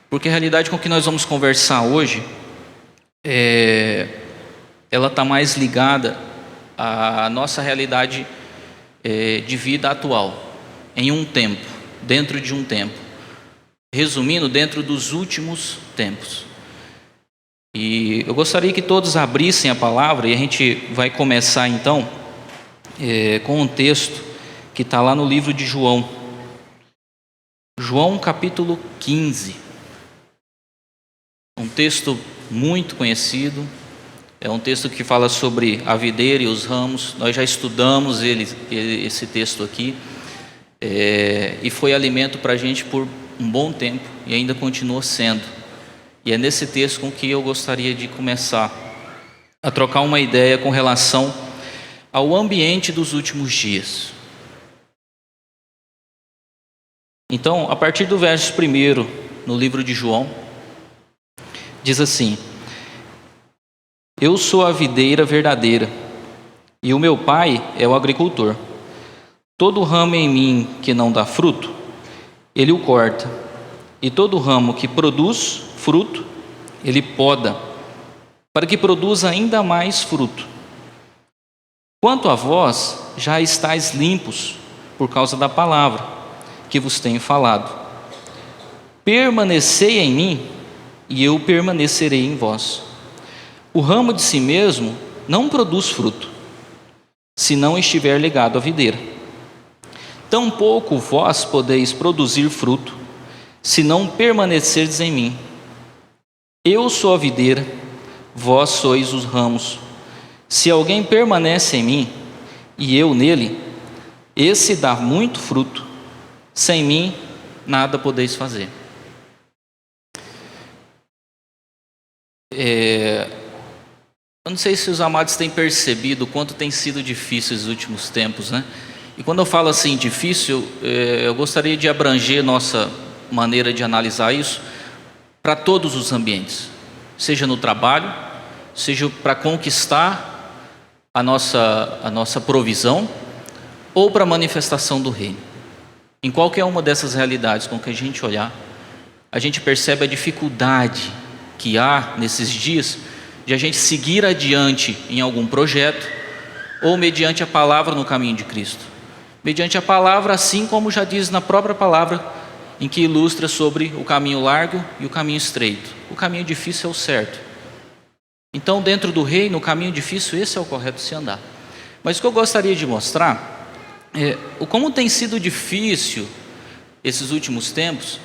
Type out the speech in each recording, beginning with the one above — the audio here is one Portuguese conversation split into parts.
Porque a realidade com que nós vamos conversar hoje, ela está mais ligada à nossa realidade de vida atual, em um tempo, dentro de um tempo. Resumindo, dentro dos últimos tempos. E eu gostaria que todos abrissem a palavra, e a gente vai começar então com um texto que está lá no livro de João. João capítulo 15. Um texto muito conhecido, é um texto que fala sobre a videira e os ramos. Nós já estudamos esse texto aqui, e foi alimento para a gente por um bom tempo, e ainda continua sendo. E é nesse texto com que eu gostaria de começar a trocar uma ideia com relação ao ambiente dos últimos dias. Então, a partir do verso 1 no livro de João, diz assim: Eu sou a videira verdadeira, e o meu pai é o agricultor. Todo ramo em mim que não dá fruto, ele o corta, e todo ramo que produz fruto, ele poda, para que produza ainda mais fruto. Quanto a vós, já estáis limpos por causa da palavra que vos tenho falado. Permanecei em mim, e eu permanecerei em vós. O ramo de si mesmo não produz fruto, se não estiver ligado à videira. Tampouco vós podeis produzir fruto, se não permanecerdes em mim. Eu sou a videira, vós sois os ramos. Se alguém permanece em mim, e eu nele, esse dá muito fruto. Sem mim, nada podeis fazer. Eu não sei se os amados têm percebido o quanto tem sido difícil esses últimos tempos, né? E quando eu falo assim difícil, eu gostaria de abranger nossa maneira de analisar isso para todos os ambientes, seja no trabalho, seja para conquistar a nossa provisão, ou para a manifestação do reino. Em qualquer uma dessas realidades com que a gente olhar, a gente percebe a dificuldade que há nesses dias de a gente seguir adiante em algum projeto, ou mediante a palavra no caminho de Cristo. Mediante a palavra, assim como já diz na própria palavra, em que ilustra sobre o caminho largo e o caminho estreito. O caminho difícil é o certo. Então, dentro do reino, o caminho difícil, esse é o correto se andar. Mas o que eu gostaria de mostrar é como tem sido difícil esses últimos tempos,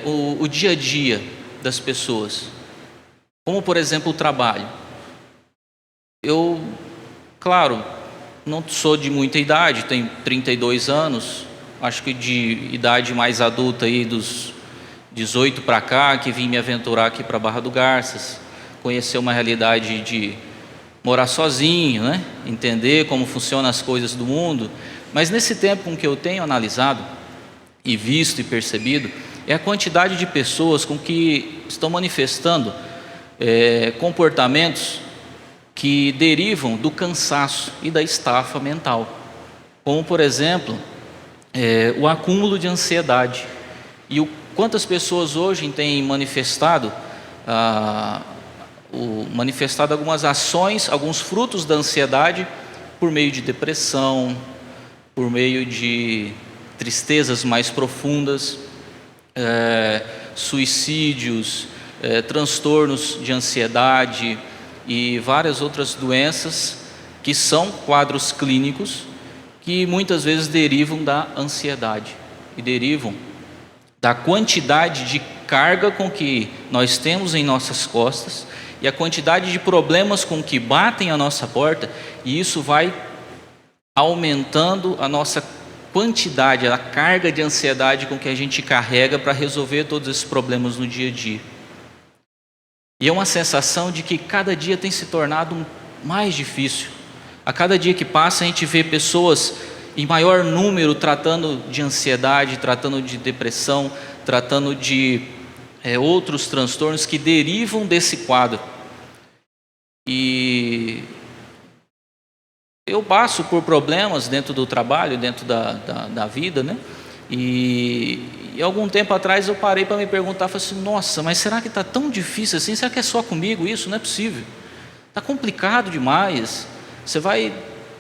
o dia a dia das pessoas. Como, por exemplo, o trabalho. Eu, claro, não sou de muita idade, tenho 32 anos, acho que de idade mais adulta aí, dos 18 para cá, que vim me aventurar aqui para Barra do Garças, conhecer uma realidade de morar sozinho, né? Entender como funcionam as coisas do mundo. Mas nesse tempo com que eu tenho analisado e visto e percebido, é a quantidade de pessoas com que estão manifestando comportamentos que derivam do cansaço e da estafa mental, como por exemplo o acúmulo de ansiedade, e quantas pessoas hoje têm manifestado algumas ações, alguns frutos da ansiedade por meio de depressão, por meio de tristezas mais profundas, suicídios, transtornos de ansiedade e várias outras doenças que são quadros clínicos que muitas vezes derivam da ansiedade e derivam da quantidade de carga com que nós temos em nossas costas e a quantidade de problemas com que batem a nossa porta, e isso vai aumentando a nossa quantidade, a carga de ansiedade com que a gente carrega para resolver todos esses problemas no dia a dia. E é uma sensação de que cada dia tem se tornado mais difícil. A cada dia que passa a gente vê pessoas em maior número tratando de ansiedade, tratando de depressão, tratando de outros transtornos que derivam desse quadro. E eu passo por problemas dentro do trabalho, dentro da vida, né? E algum tempo atrás eu parei para me perguntar, falei assim, nossa, mas será que está tão difícil assim? Será que é só comigo isso? Não é possível. Está complicado demais. Você vai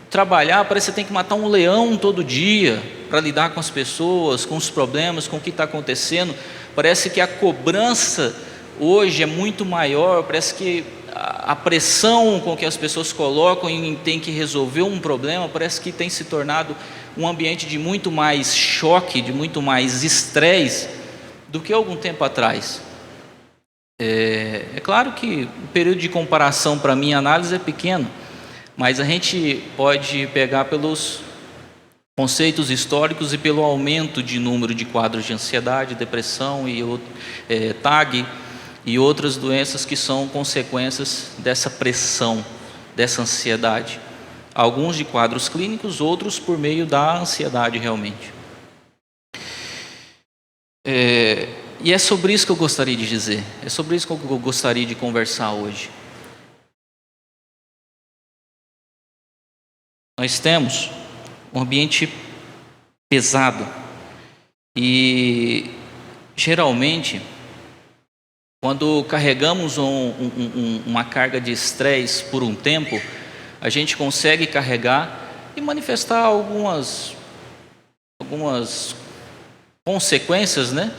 trabalhar, parece que você tem que matar um leão todo dia para lidar com as pessoas, com os problemas, com o que está acontecendo. Parece que a cobrança hoje é muito maior, parece que a pressão com que as pessoas colocam em ter que resolver um problema, parece que tem se tornado um ambiente de muito mais choque, de muito mais estresse do que algum tempo atrás. É claro que o período de comparação para mim, análise é pequeno, mas a gente pode pegar pelos conceitos históricos e pelo aumento de número de quadros de ansiedade, depressão e TAG e outras doenças que são consequências dessa pressão, dessa ansiedade. Alguns de quadros clínicos, outros por meio da ansiedade realmente. E é sobre isso que eu gostaria de dizer, é sobre isso que eu gostaria de conversar hoje. Nós temos um ambiente pesado e geralmente quando carregamos uma carga de estresse por um tempo, a gente consegue carregar e manifestar algumas consequências, né?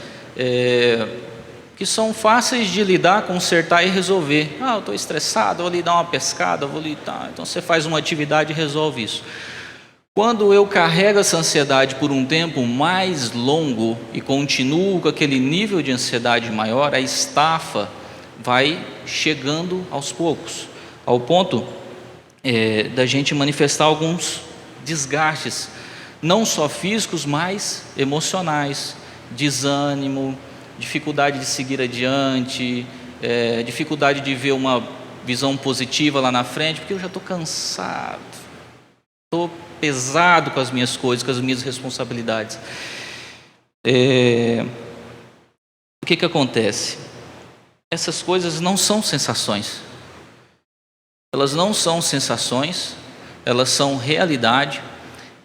Que são fáceis de lidar, consertar e resolver. Eu estou estressado, vou ali dar uma pescada, vou ali, tá. Então você faz uma atividade e resolve isso. Quando eu carrego essa ansiedade por um tempo mais longo e continuo com aquele nível de ansiedade maior, a estafa vai chegando aos poucos, ao ponto da gente manifestar alguns desgastes, não só físicos, mas emocionais, desânimo, dificuldade de seguir adiante, dificuldade de ver uma visão positiva lá na frente, porque eu já estou cansado, estou pesado com as minhas coisas, com as minhas responsabilidades. O que acontece? Essas coisas não são sensações. Elas não são sensações, elas são realidade.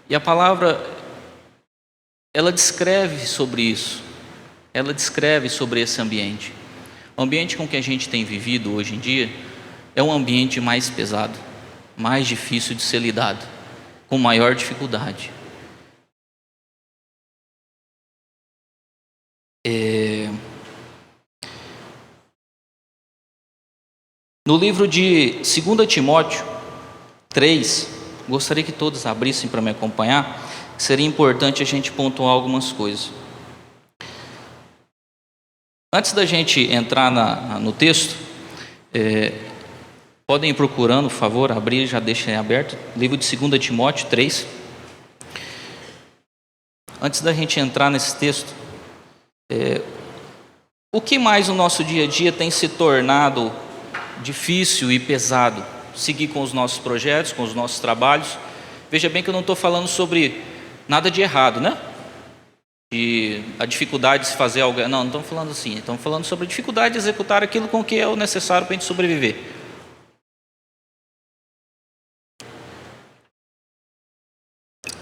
E a palavra, ela descreve sobre isso. Ela descreve sobre esse ambiente. O ambiente com que a gente tem vivido hoje em dia é um ambiente mais pesado, mais difícil de ser lidado, com maior dificuldade. No livro de 2 Timóteo 3, gostaria que todos abrissem para me acompanhar, seria importante a gente pontuar algumas coisas. Antes da gente entrar no texto, podem ir procurando, por favor, abrir, já deixem aberto, livro de 2 Timóteo 3. Antes da gente entrar nesse texto, o que mais no nosso dia a dia tem se tornado difícil e pesado? Seguir com os nossos projetos, com os nossos trabalhos. Veja bem que eu não estou falando sobre nada de errado, né? E a dificuldade de se fazer algo. Não estamos falando assim. Estamos falando sobre a dificuldade de executar aquilo com que é o necessário para a gente sobreviver.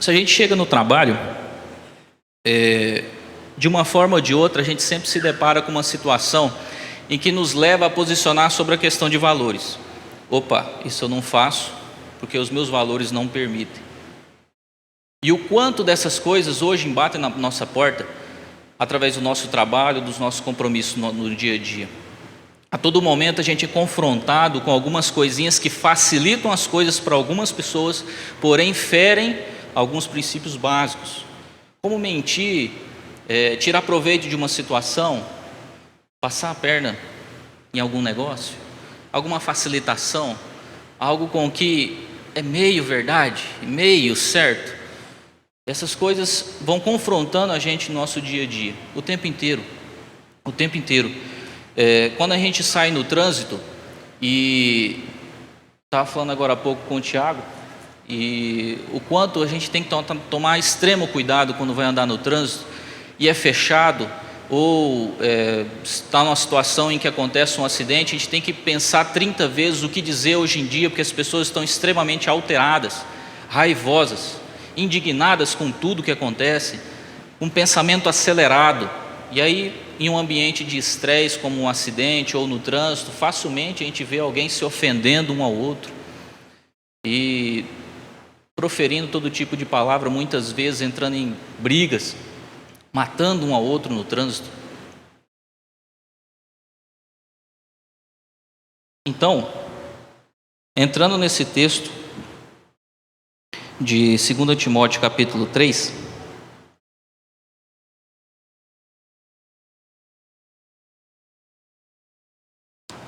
Se a gente chega no trabalho, de uma forma ou de outra, a gente sempre se depara com uma situação em que nos leva a posicionar sobre a questão de valores. Opa, isso eu não faço porque os meus valores não permitem. E o quanto dessas coisas hoje embatem na nossa porta, através do nosso trabalho, dos nossos compromissos no dia a dia. A todo momento a gente é confrontado com algumas coisinhas que facilitam as coisas para algumas pessoas, porém ferem alguns princípios básicos. Como mentir, tirar proveito de uma situação, passar a perna em algum negócio, alguma facilitação, algo com que é meio verdade, meio certo. Essas coisas vão confrontando a gente no nosso dia a dia, o tempo inteiro. Quando a gente sai no trânsito, e estava falando agora há pouco com o Tiago, e o quanto a gente tem que tomar extremo cuidado quando vai andar no trânsito, e é fechado, ou está numa situação em que acontece um acidente, a gente tem que pensar 30 vezes o que dizer hoje em dia, porque as pessoas estão extremamente alteradas, raivosas, indignadas com tudo que acontece. um pensamento acelerado. E aí, em um ambiente de estresse, como um acidente ou no trânsito, facilmente a gente vê alguém se ofendendo um ao outro e proferindo todo tipo de palavra, muitas vezes entrando em brigas, matando um ao outro no trânsito. Então, entrando nesse texto de 2 Timóteo capítulo 3,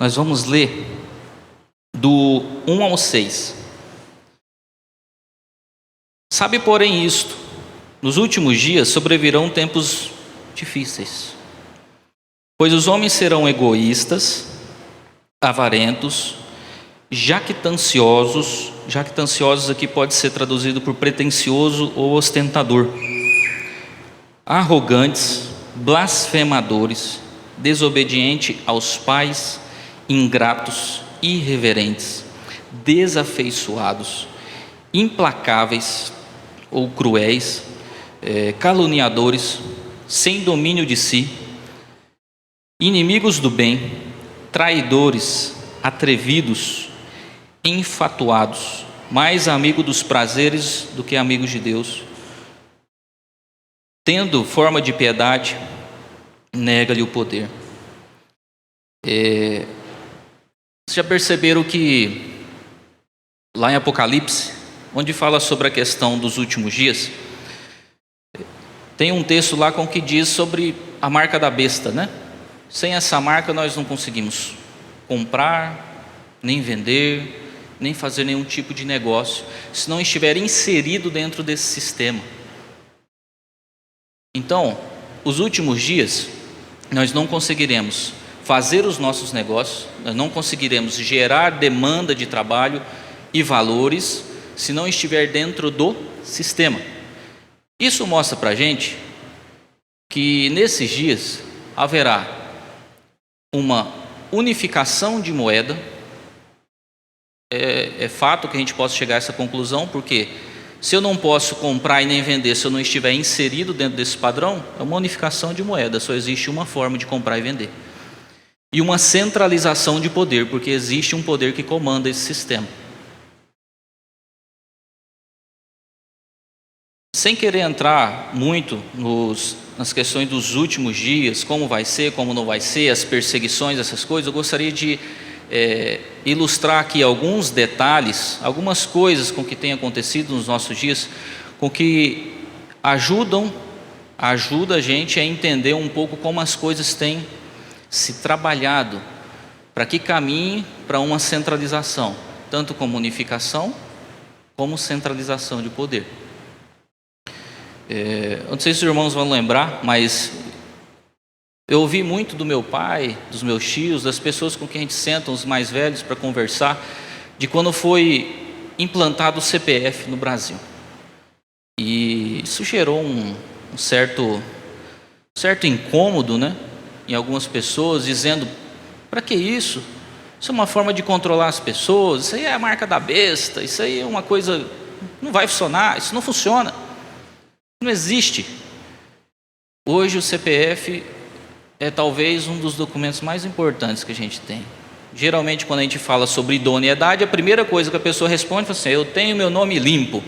nós vamos ler do 1 ao 6. Sabe, porém, isto: nos últimos dias sobrevirão tempos difíceis, pois os homens serão egoístas, avarentos, jactanciosos aqui pode ser traduzido por pretensioso ou ostentador, arrogantes, blasfemadores, desobedientes aos pais, ingratos, irreverentes, desafeiçoados, implacáveis ou cruéis, caluniadores, sem domínio de si, inimigos do bem, traidores, atrevidos, enfatuados, mais amigo dos prazeres do que amigos de Deus, tendo forma de piedade, nega-lhe o poder. Vocês já perceberam que lá em Apocalipse, onde fala sobre a questão dos últimos dias, tem um texto lá com que diz sobre a marca da besta, né? Sem essa marca nós não conseguimos comprar, nem vender, nem fazer nenhum tipo de negócio, se não estiver inserido dentro desse sistema. Então, os últimos dias, nós não conseguiremos fazer os nossos negócios, nós não conseguiremos gerar demanda de trabalho e valores, se não estiver dentro do sistema. Isso mostra para a gente que nesses dias haverá uma unificação de moeda. É fato que a gente possa chegar a essa conclusão, porque se eu não posso comprar e nem vender, se eu não estiver inserido dentro desse padrão, é uma unificação de moeda, só existe uma forma de comprar e vender. E uma centralização de poder, porque existe um poder que comanda esse sistema. Sem querer entrar muito nas questões dos últimos dias, como vai ser, como não vai ser, as perseguições, essas coisas, eu gostaria de ilustrar aqui alguns detalhes, algumas coisas com que tem acontecido nos nossos dias, com que ajuda a gente a entender um pouco como as coisas têm se trabalhado, para que caminhe para uma centralização, tanto como unificação, como centralização de poder. Eu não sei se os irmãos vão lembrar, mas eu ouvi muito do meu pai, dos meus tios, das pessoas com quem a gente senta, os mais velhos, para conversar, de quando foi implantado o CPF no Brasil. E isso gerou um certo incômodo, né, em algumas pessoas, dizendo: para que isso? Isso é uma forma de controlar as pessoas, isso aí é a marca da besta, isso aí é uma coisa, não vai funcionar, isso não funciona, não existe. Hoje o CPF é talvez um dos documentos mais importantes que a gente tem. Geralmente, quando a gente fala sobre idoneidade, a primeira coisa que a pessoa responde é assim: eu tenho meu nome limpo.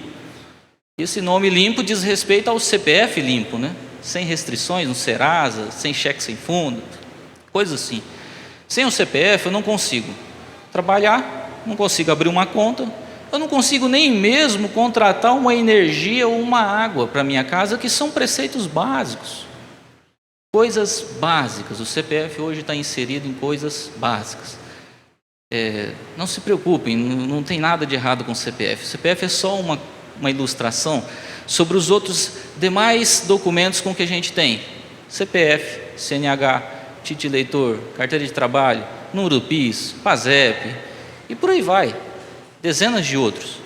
Esse nome limpo diz respeito ao CPF limpo, né? Sem restrições no Serasa, sem cheque sem fundo, coisas assim. Sem o CPF eu não consigo trabalhar, não consigo abrir uma conta, eu não consigo nem mesmo contratar uma energia ou uma água para minha casa, que são preceitos básicos. Coisas básicas, o CPF hoje está inserido em coisas básicas. Não se preocupem, não tem nada de errado com o CPF. O CPF é só uma ilustração sobre os outros demais documentos com que a gente tem: CPF, CNH, título de eleitor, carteira de trabalho, número do PIS, PASEP, e por aí vai, dezenas de outros.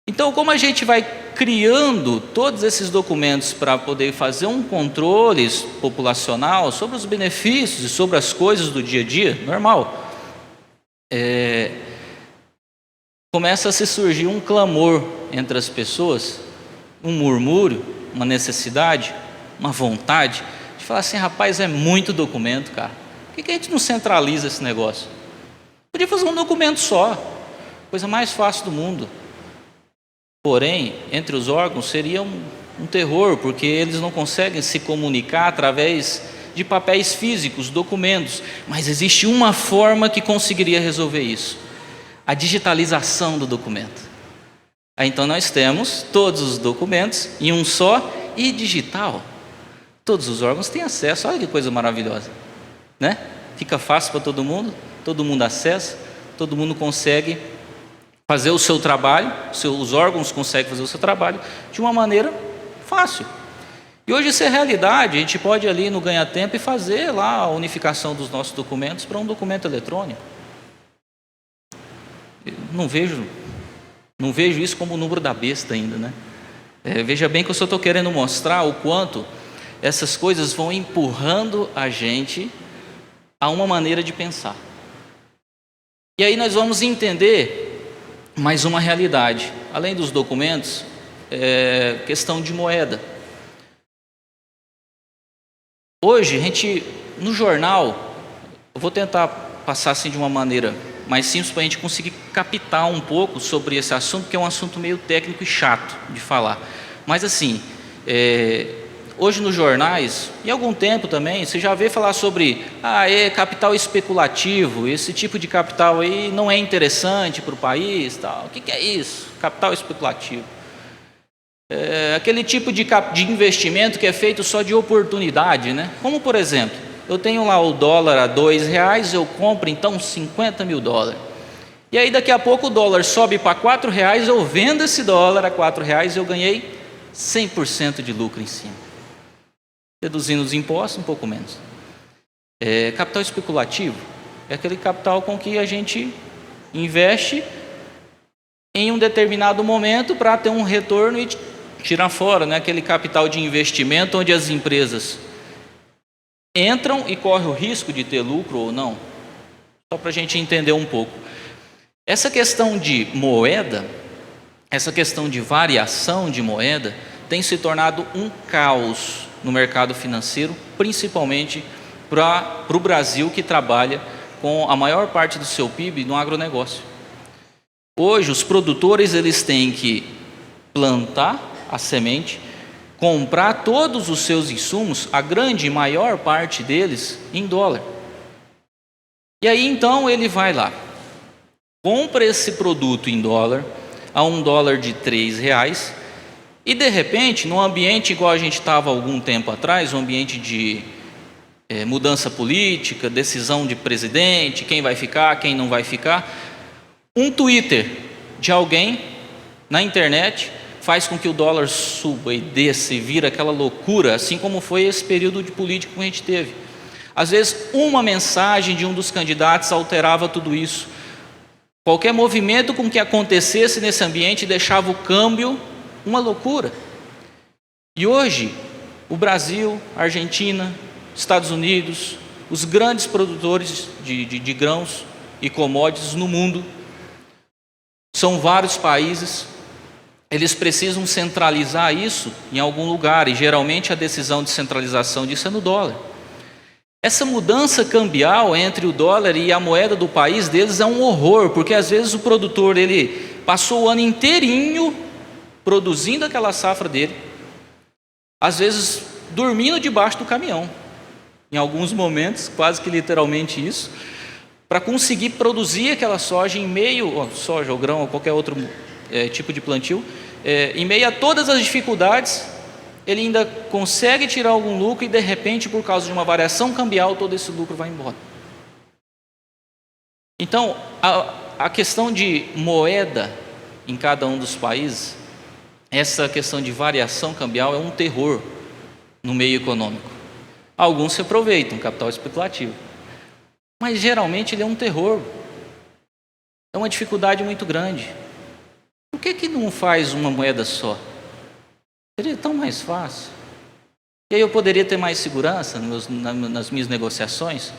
Então, como a gente vai criando todos esses documentos para poder fazer um controle populacional sobre os benefícios e sobre as coisas do dia a dia, normal, começa a se surgir um clamor entre as pessoas, um murmúrio, uma necessidade, uma vontade de falar assim: rapaz, é muito documento, cara. Por que a gente não centraliza esse negócio? Podia fazer um documento só, coisa mais fácil do mundo. Porém, entre os órgãos seria um terror, porque eles não conseguem se comunicar através de papéis físicos, documentos. Mas existe uma forma que conseguiria resolver isso: a digitalização do documento. Aí então nós temos todos os documentos em um só e digital. Todos os órgãos têm acesso. Olha que coisa maravilhosa, né? Fica fácil para todo mundo acessa, todo mundo consegue fazer o seu trabalho, os órgãos conseguem fazer o seu trabalho de uma maneira fácil. E hoje isso é realidade. A gente pode ali no ganha-tempo e fazer lá a unificação dos nossos documentos para um documento eletrônico. Eu não vejo isso como o número da besta ainda, né? Veja bem que eu só estou querendo mostrar o quanto essas coisas vão empurrando a gente a uma maneira de pensar. E aí nós vamos entender mais uma realidade. Além dos documentos, questão de moeda. Hoje, a gente, no jornal, eu vou tentar passar assim de uma maneira mais simples para a gente conseguir captar um pouco sobre esse assunto, que é um assunto meio técnico e chato de falar. Mas assim, hoje nos jornais, e há algum tempo também, você já vê falar sobre capital especulativo, esse tipo de capital aí não é interessante para o país, tal. O que é isso? Capital especulativo. Aquele tipo de investimento que é feito só de oportunidade, né? Como por exemplo, eu tenho lá o dólar a R$2, eu compro então 50 mil dólares. E aí daqui a pouco o dólar sobe para R$4, eu vendo esse dólar a R$4 e eu ganhei 100% de lucro em cima. Deduzindo os impostos, um pouco menos. Capital especulativo é aquele capital com que a gente investe em um determinado momento para ter um retorno e tirar fora, né? Aquele capital de investimento onde as empresas entram e correm o risco de ter lucro ou não. Só para a gente entender um pouco. Essa questão de moeda, essa questão de variação de moeda, tem se tornado um caos no mercado financeiro, principalmente para o Brasil, que trabalha com a maior parte do seu PIB no agronegócio. Hoje, os produtores eles têm que plantar a semente, comprar todos os seus insumos, a grande e maior parte deles, em dólar. E aí, então, ele vai lá, compra esse produto em dólar, a $1 de R$3, e de repente, num ambiente igual a gente estava há algum tempo atrás, um ambiente de mudança política, decisão de presidente, quem vai ficar, quem não vai ficar, um Twitter de alguém na internet faz com que o dólar suba e desça e vira aquela loucura, assim como foi esse período de político que a gente teve. Às vezes, uma mensagem de um dos candidatos alterava tudo isso. Qualquer movimento com que acontecesse nesse ambiente deixava o câmbio uma loucura. E hoje, o Brasil, a Argentina, Estados Unidos, os grandes produtores de grãos e commodities no mundo, são vários países, eles precisam centralizar isso em algum lugar, e geralmente a decisão de centralização disso é no dólar. Essa mudança cambial entre o dólar e a moeda do país deles é um horror, porque às vezes o produtor ele passou o ano inteirinho produzindo aquela safra dele, às vezes dormindo debaixo do caminhão, em alguns momentos, quase que literalmente isso, para conseguir produzir aquela soja em meio, soja ou grão ou qualquer outro tipo de plantio, em meio a todas as dificuldades, ele ainda consegue tirar algum lucro e de repente, por causa de uma variação cambial, todo esse lucro vai embora. Então, a questão de moeda em cada um dos países, essa questão de variação cambial é um terror no meio econômico. Alguns se aproveitam, capital especulativo, mas geralmente ele é um terror, é uma dificuldade muito grande. Por que não faz uma moeda só? Seria tão mais fácil. E aí eu poderia ter mais segurança nas minhas negociações.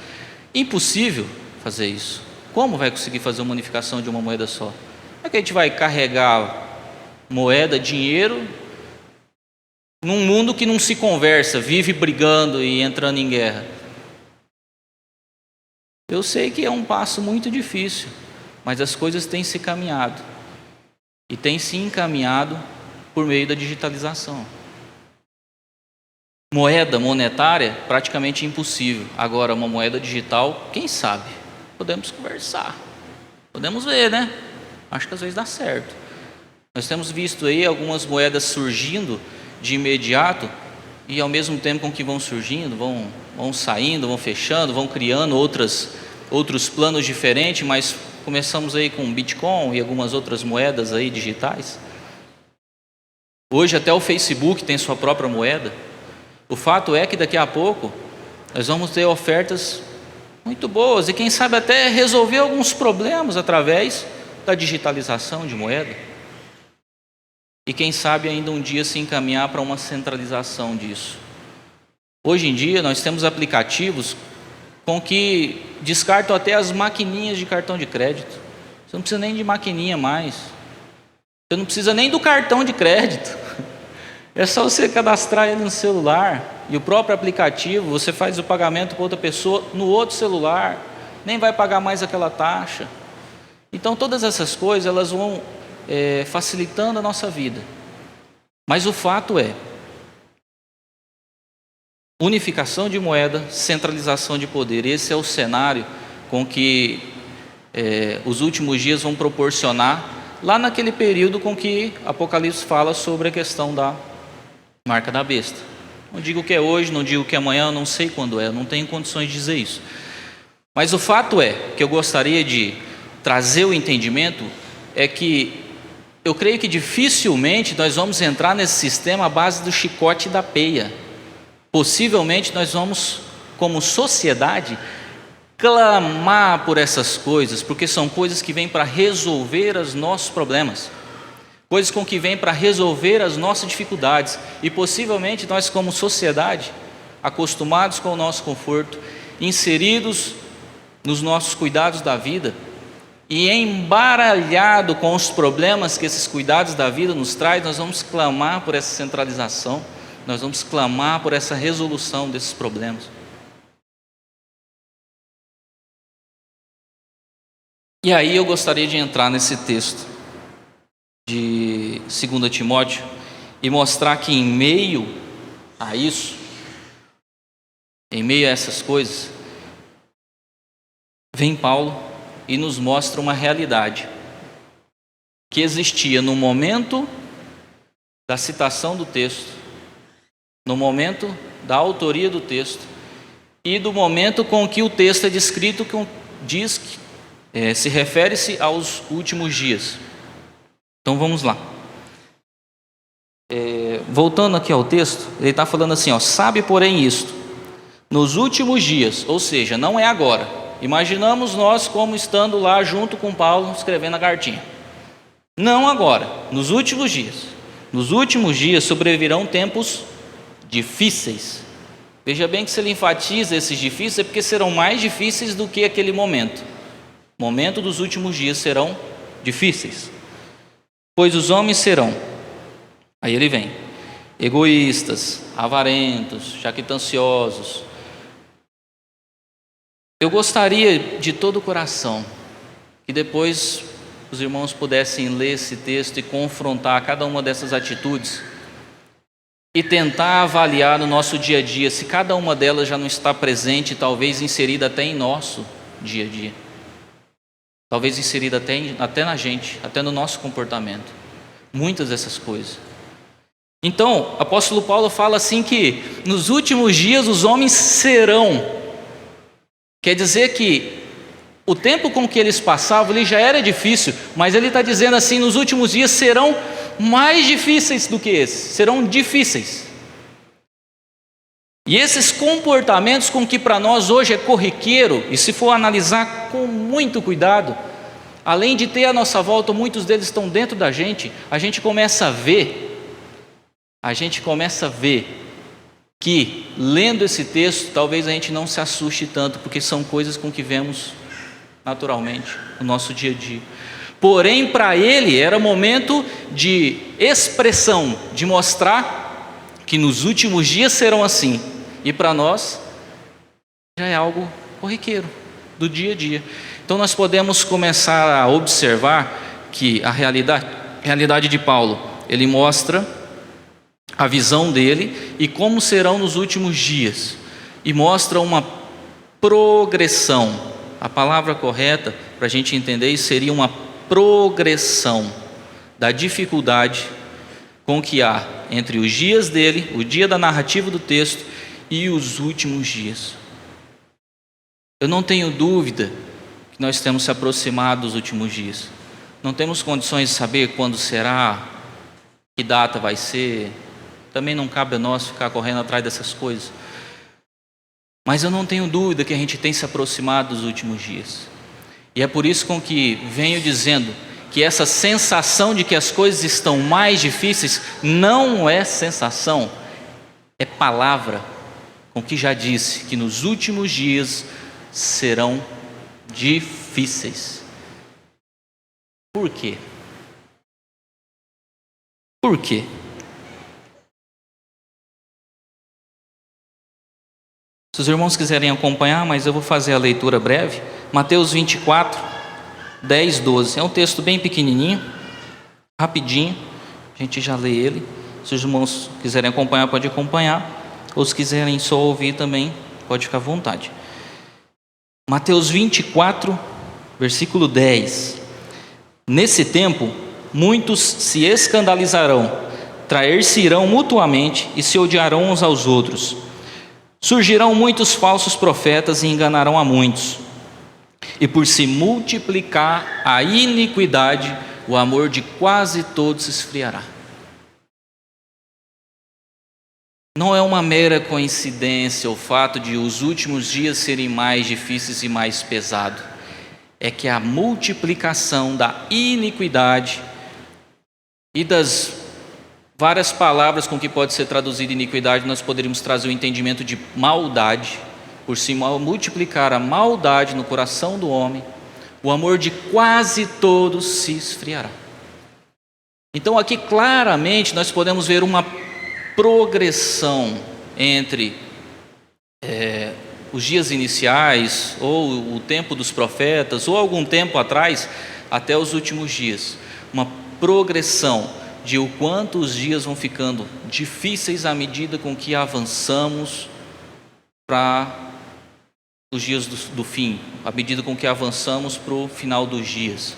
Impossível fazer isso. Como vai conseguir fazer uma unificação de uma moeda só? Como é que a gente vai carregar moeda, dinheiro, num mundo que não se conversa, vive brigando e entrando em guerra. Eu sei que é um passo muito difícil, mas as coisas têm se caminhado, e têm se encaminhado por meio da digitalização. Moeda monetária, praticamente impossível. Agora, uma moeda digital, quem sabe? Podemos conversar, podemos ver, né? Acho que às vezes dá certo. Nós temos visto aí algumas moedas surgindo de imediato, e ao mesmo tempo com que vão surgindo, vão saindo, vão fechando, vão criando outros planos diferentes, mas começamos aí com Bitcoin e algumas outras moedas aí digitais. Hoje até o Facebook tem sua própria moeda. O fato é que daqui a pouco nós vamos ter ofertas muito boas e quem sabe até resolver alguns problemas através da digitalização de moeda. E quem sabe ainda um dia se encaminhar para uma centralização disso. Hoje em dia nós temos aplicativos com que descartam até as maquininhas de cartão de crédito. Você não precisa nem de maquininha mais. Você não precisa nem do cartão de crédito. É só você cadastrar ele no celular. E o próprio aplicativo, você faz o pagamento para outra pessoa no outro celular. Nem vai pagar mais aquela taxa. Então todas essas coisas elas vão facilitando a nossa vida. Mas o fato é, unificação de moeda, centralização de poder. Esse é o cenário com que os últimos dias vão proporcionar, lá naquele período com que Apocalipse fala sobre a questão da marca da besta. Não digo que é hoje, não digo que é amanhã, não sei quando é, não tenho condições de dizer isso. Mas o fato é, que eu gostaria de trazer o entendimento, é que eu creio que dificilmente nós vamos entrar nesse sistema à base do chicote e da peia. Possivelmente nós vamos, como sociedade, clamar por essas coisas, porque são coisas que vêm para resolver os nossos problemas, coisas com que vêm para resolver as nossas dificuldades, e possivelmente nós como sociedade, acostumados com o nosso conforto, inseridos nos nossos cuidados da vida, e embaralhado com os problemas que esses cuidados da vida nos traz, nós vamos clamar por essa centralização, nós vamos clamar por essa resolução desses problemas. E aí eu gostaria de entrar nesse texto de 2 Timóteo e mostrar que em meio a isso, em meio a essas coisas, vem Paulo e nos mostra uma realidade que existia no momento da citação do texto, no momento da autoria do texto e do momento com que o texto é descrito, que diz que se refere-se aos últimos dias. Então vamos lá. Voltando aqui ao texto, ele está falando assim, sabe porém isto, nos últimos dias, ou seja, não é agora. Imaginamos nós como estando lá junto com Paulo escrevendo a cartinha. Não agora, nos últimos dias. Nos últimos dias sobrevirão tempos difíceis. Veja bem que se ele enfatiza esses difíceis é porque serão mais difíceis do que aquele momento. O momento dos últimos dias serão difíceis. Pois os homens serão, aí ele vem, egoístas, avarentos, jactanciosos. Eu gostaria de todo o coração que depois os irmãos pudessem ler esse texto e confrontar cada uma dessas atitudes e tentar avaliar no nosso dia a dia se cada uma delas já não está presente, talvez inserida até em nosso dia a dia, talvez inserida até na gente, até no nosso comportamento, muitas dessas coisas. Então, o apóstolo Paulo fala assim que nos últimos dias os homens serão. Quer dizer que o tempo com que eles passavam ele já era difícil, mas ele está dizendo assim, nos últimos dias serão mais difíceis do que esses, serão difíceis. E esses comportamentos com que para nós hoje é corriqueiro, e se for analisar com muito cuidado, além de ter à nossa volta, muitos deles estão dentro da gente, a gente começa a ver que, lendo esse texto, talvez a gente não se assuste tanto, porque são coisas com que vemos naturalmente no nosso dia a dia. Porém, para ele era momento de expressão, de mostrar que nos últimos dias serão assim. E para nós, já é algo corriqueiro, do dia a dia. Então nós podemos começar a observar que a realidade de Paulo, ele mostra a visão dele e como serão nos últimos dias. E mostra uma progressão. A palavra correta para a gente entender isso seria uma progressão da dificuldade com que há entre os dias dele, o dia da narrativa do texto e os últimos dias. Eu não tenho dúvida que nós temos se aproximado dos últimos dias. Não temos condições de saber quando será, que data vai ser. Também não cabe a nós ficar correndo atrás dessas coisas. Mas eu não tenho dúvida que a gente tem se aproximado dos últimos dias. E é por isso com que venho dizendo que essa sensação de que as coisas estão mais difíceis não é sensação, é palavra com que já disse que nos últimos dias serão difíceis. Por quê? Por quê? Se os irmãos quiserem acompanhar, mas eu vou fazer a leitura breve. Mateus 24, 10, 12. É um texto bem pequenininho, rapidinho. A gente já lê ele. Se os irmãos quiserem acompanhar, pode acompanhar. Ou se quiserem só ouvir também, pode ficar à vontade. Mateus 24, versículo 10. Nesse tempo, muitos se escandalizarão, trair-se-irão mutuamente e se odiarão uns aos outros. Surgirão muitos falsos profetas e enganarão a muitos. E por se multiplicar a iniquidade, o amor de quase todos se esfriará. Não é uma mera coincidência o fato de os últimos dias serem mais difíceis e mais pesados. É que a multiplicação da iniquidade e das várias palavras com que pode ser traduzida iniquidade, nós poderíamos trazer o entendimento de maldade. Por se multiplicar a maldade no coração do homem, o amor de quase todos se esfriará. Então aqui claramente nós podemos ver uma progressão entre os dias iniciais, ou o tempo dos profetas, ou algum tempo atrás, até os últimos dias. Uma progressão de o quanto os dias vão ficando difíceis à medida com que avançamos para os dias do fim, à medida com que avançamos para o final dos dias.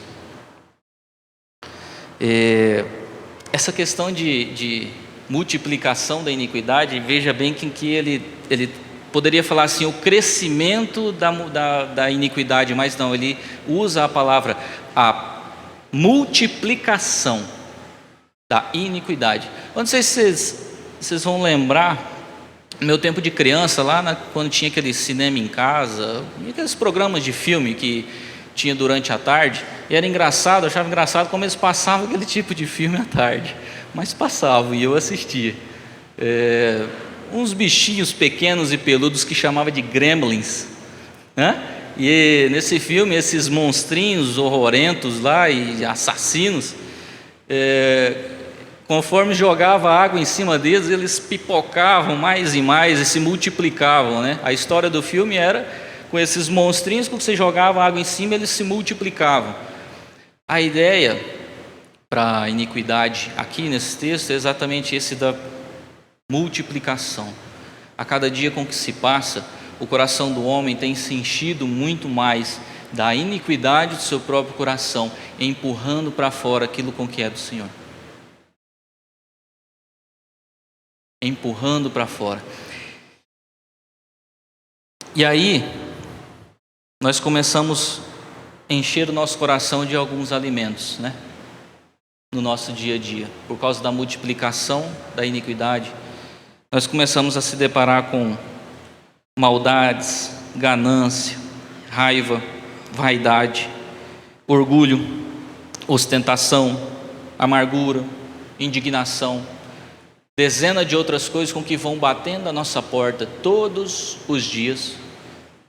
Essa questão de multiplicação da iniquidade, veja bem que ele poderia falar assim, o crescimento da iniquidade, mas não, ele usa a palavra, a multiplicação da iniquidade. Eu não sei se vocês vão lembrar, no meu tempo de criança, quando tinha aquele cinema em casa, aqueles programas de filme que tinha durante a tarde, e era engraçado, eu achava engraçado como eles passavam aquele tipo de filme à tarde, mas passavam e eu assistia. Uns bichinhos pequenos e peludos que chamava de gremlins, né? E nesse filme, esses monstrinhos horrorentos lá e assassinos, conforme jogava água em cima deles, eles pipocavam mais e mais e se multiplicavam, né? A história do filme era com esses monstrinhos, quando você jogava água em cima, eles se multiplicavam. A ideia para a iniquidade aqui nesse texto é exatamente esse da multiplicação. A cada dia com que se passa, o coração do homem tem se enchido muito mais da iniquidade do seu próprio coração, empurrando para fora aquilo com que é do Senhor. Empurrando para fora. E aí, nós começamos a encher o nosso coração de alguns alimentos, né? No nosso dia a dia, por causa da multiplicação da iniquidade, nós começamos a se deparar com maldades, ganância, raiva, vaidade, orgulho, ostentação, amargura, indignação, dezenas de outras coisas com que vão batendo a nossa porta todos os dias.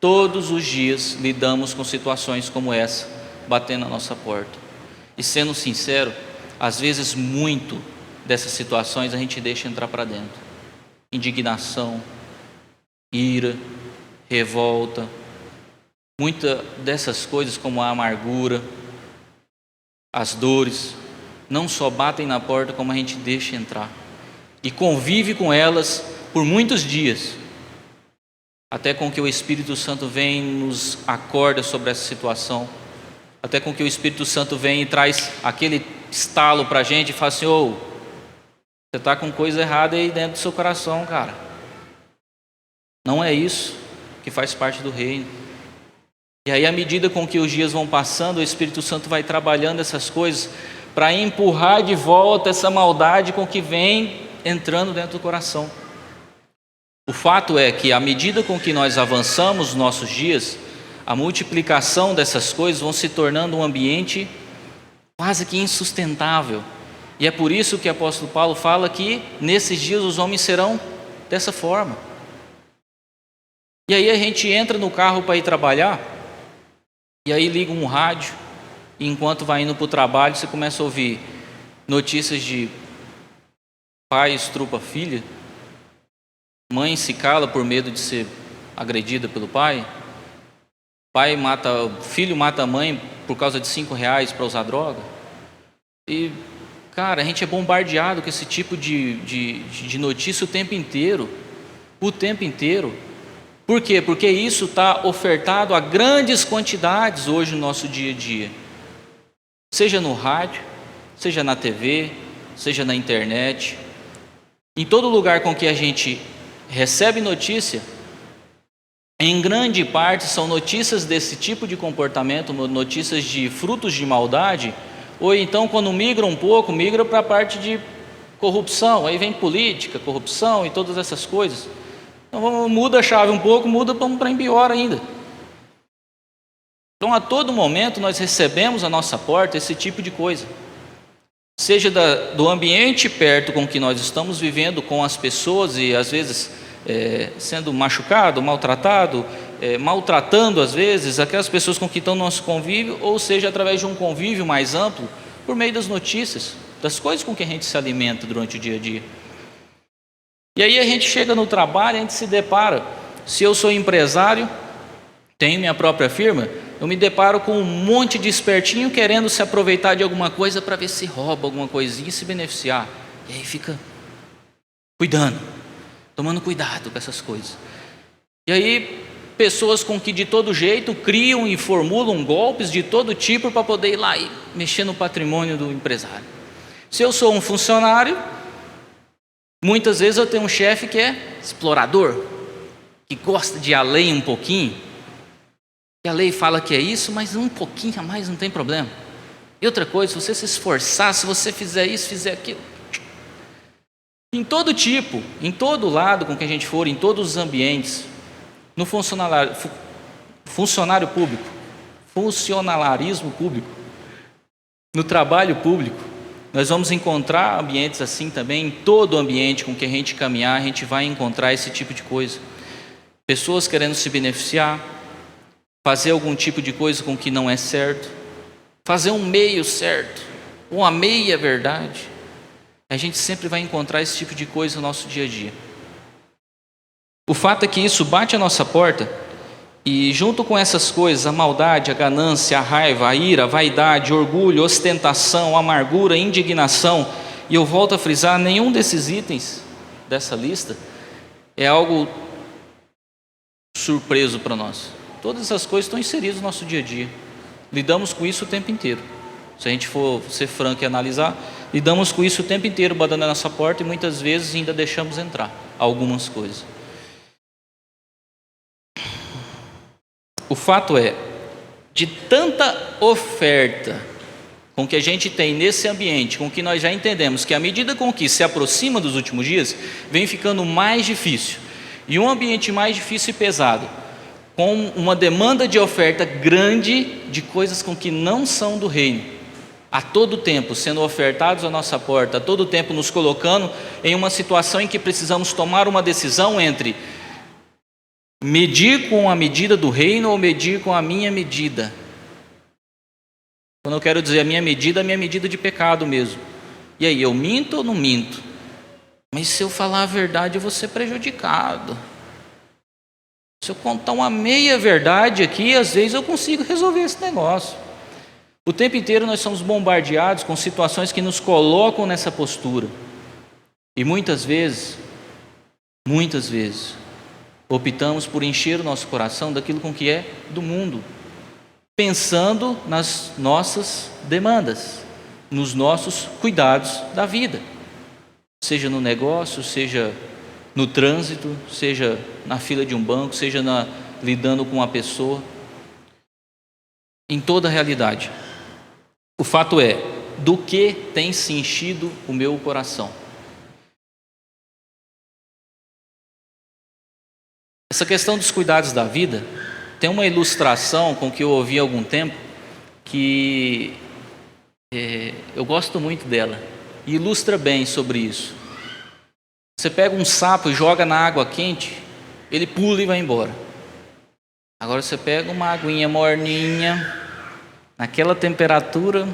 Todos os dias lidamos com situações como essa, batendo a nossa porta. E sendo sincero, às vezes muito dessas situações a gente deixa entrar para dentro. indignação, ira, revolta, muitas dessas coisas como a amargura, as dores, não só batem na porta como a gente deixa entrar e convive com elas por muitos dias, até com que o Espírito Santo vem e nos acorda sobre essa situação, até com que o Espírito Santo vem e traz aquele estalo para a gente e fala assim: ô, você está com coisa errada aí dentro do seu coração, cara. Não é isso que faz parte do reino. E aí, à medida com que os dias vão passando, o Espírito Santo vai trabalhando essas coisas para empurrar de volta essa maldade com que vem entrando dentro do coração. O fato é que, à medida com que nós avançamos nos nossos dias, a multiplicação dessas coisas vão se tornando um ambiente quase que insustentável. E é por isso que o apóstolo Paulo fala que nesses dias os homens serão dessa forma. E aí a gente entra no carro para ir trabalhar, e aí liga um rádio, e enquanto vai indo para o trabalho, você começa a ouvir notícias de pai estrupa filha, mãe se cala por medo de ser agredida pelo pai, filho mata a mãe por causa de R$5 para usar droga. E, cara, a gente é bombardeado com esse tipo de notícia o tempo inteiro. Por quê? Porque isso está ofertado a grandes quantidades hoje no nosso dia a dia. Seja no rádio, seja na TV, seja na internet. Em todo lugar com que a gente recebe notícia, em grande parte são notícias desse tipo de comportamento, notícias de frutos de maldade, ou então quando migra um pouco, migra para a parte de corrupção, aí vem política, corrupção e todas essas coisas. Então muda a chave um pouco, muda para pior ainda. Então a todo momento nós recebemos à nossa porta esse tipo de coisa. Seja do ambiente perto com que nós estamos vivendo com as pessoas e às vezes sendo machucado, maltratado, maltratando às vezes aquelas pessoas com que estão no nosso convívio, ou seja, através de um convívio mais amplo, por meio das notícias, das coisas com que a gente se alimenta durante o dia a dia. E aí a gente chega no trabalho, a gente se depara, se eu sou empresário, tenho minha própria firma, eu me deparo com um monte de espertinho querendo se aproveitar de alguma coisa para ver se rouba alguma coisinha e se beneficiar. E aí fica cuidando, tomando cuidado com essas coisas. E aí pessoas com que de todo jeito criam e formulam golpes de todo tipo para poder ir lá e mexer no patrimônio do empresário. Se eu sou um funcionário, muitas vezes eu tenho um chefe que é explorador, que gosta de ir além um pouquinho. E a lei fala que é isso, mas um pouquinho a mais não tem problema. E outra coisa, se você se esforçar, se você fizer isso, fizer aquilo. Em todo tipo, em todo lado com que a gente for, em todos os ambientes, no funcionário público, funcionalarismo público, no trabalho público, nós vamos encontrar ambientes assim também. Em todo ambiente com que a gente caminhar, a gente vai encontrar esse tipo de coisa. Pessoas querendo se beneficiar, fazer algum tipo de coisa com que não é certo, fazer um meio certo, uma meia verdade. A gente sempre vai encontrar esse tipo de coisa no nosso dia a dia. O fato é que isso bate a nossa porta, e junto com essas coisas, a maldade, a ganância, a raiva, a ira, a vaidade, orgulho, ostentação, amargura, indignação, e eu volto a frisar, nenhum desses itens dessa lista é algo surpreso para nós. Todas essas coisas estão inseridas no nosso dia a dia. Lidamos com isso o tempo inteiro. Se a gente for ser franco e analisar, lidamos com isso o tempo inteiro, batendo na nossa porta, e muitas vezes ainda deixamos entrar algumas coisas. O fato é, de tanta oferta com que a gente tem nesse ambiente, com que nós já entendemos que à medida com que se aproxima dos últimos dias, vem ficando mais difícil, e um ambiente mais difícil e pesado, com uma demanda de oferta grande de coisas com que não são do reino, a todo tempo sendo ofertados à nossa porta, a todo tempo nos colocando em uma situação em que precisamos tomar uma decisão entre medir com a medida do reino ou medir com a minha medida. Quando eu quero dizer a minha medida de pecado mesmo. E aí, eu minto ou não minto? Mas se eu falar a verdade, eu vou ser prejudicado. Se eu contar uma meia verdade aqui, às vezes eu consigo resolver esse negócio. O tempo inteiro nós somos bombardeados com situações que nos colocam nessa postura. E muitas vezes, optamos por encher o nosso coração daquilo com que é do mundo, pensando nas nossas demandas, nos nossos cuidados da vida, seja no negócio, seja no trânsito, seja na fila de um banco, seja lidando com uma pessoa, em toda a realidade. O fato é, do que tem se enchido o meu coração? Essa questão dos cuidados da vida tem uma ilustração com que eu ouvi há algum tempo, que eu gosto muito dela, e ilustra bem sobre isso. Você pega um sapo e joga na água quente, ele pula e vai embora. Agora você pega uma aguinha morninha, naquela temperatura,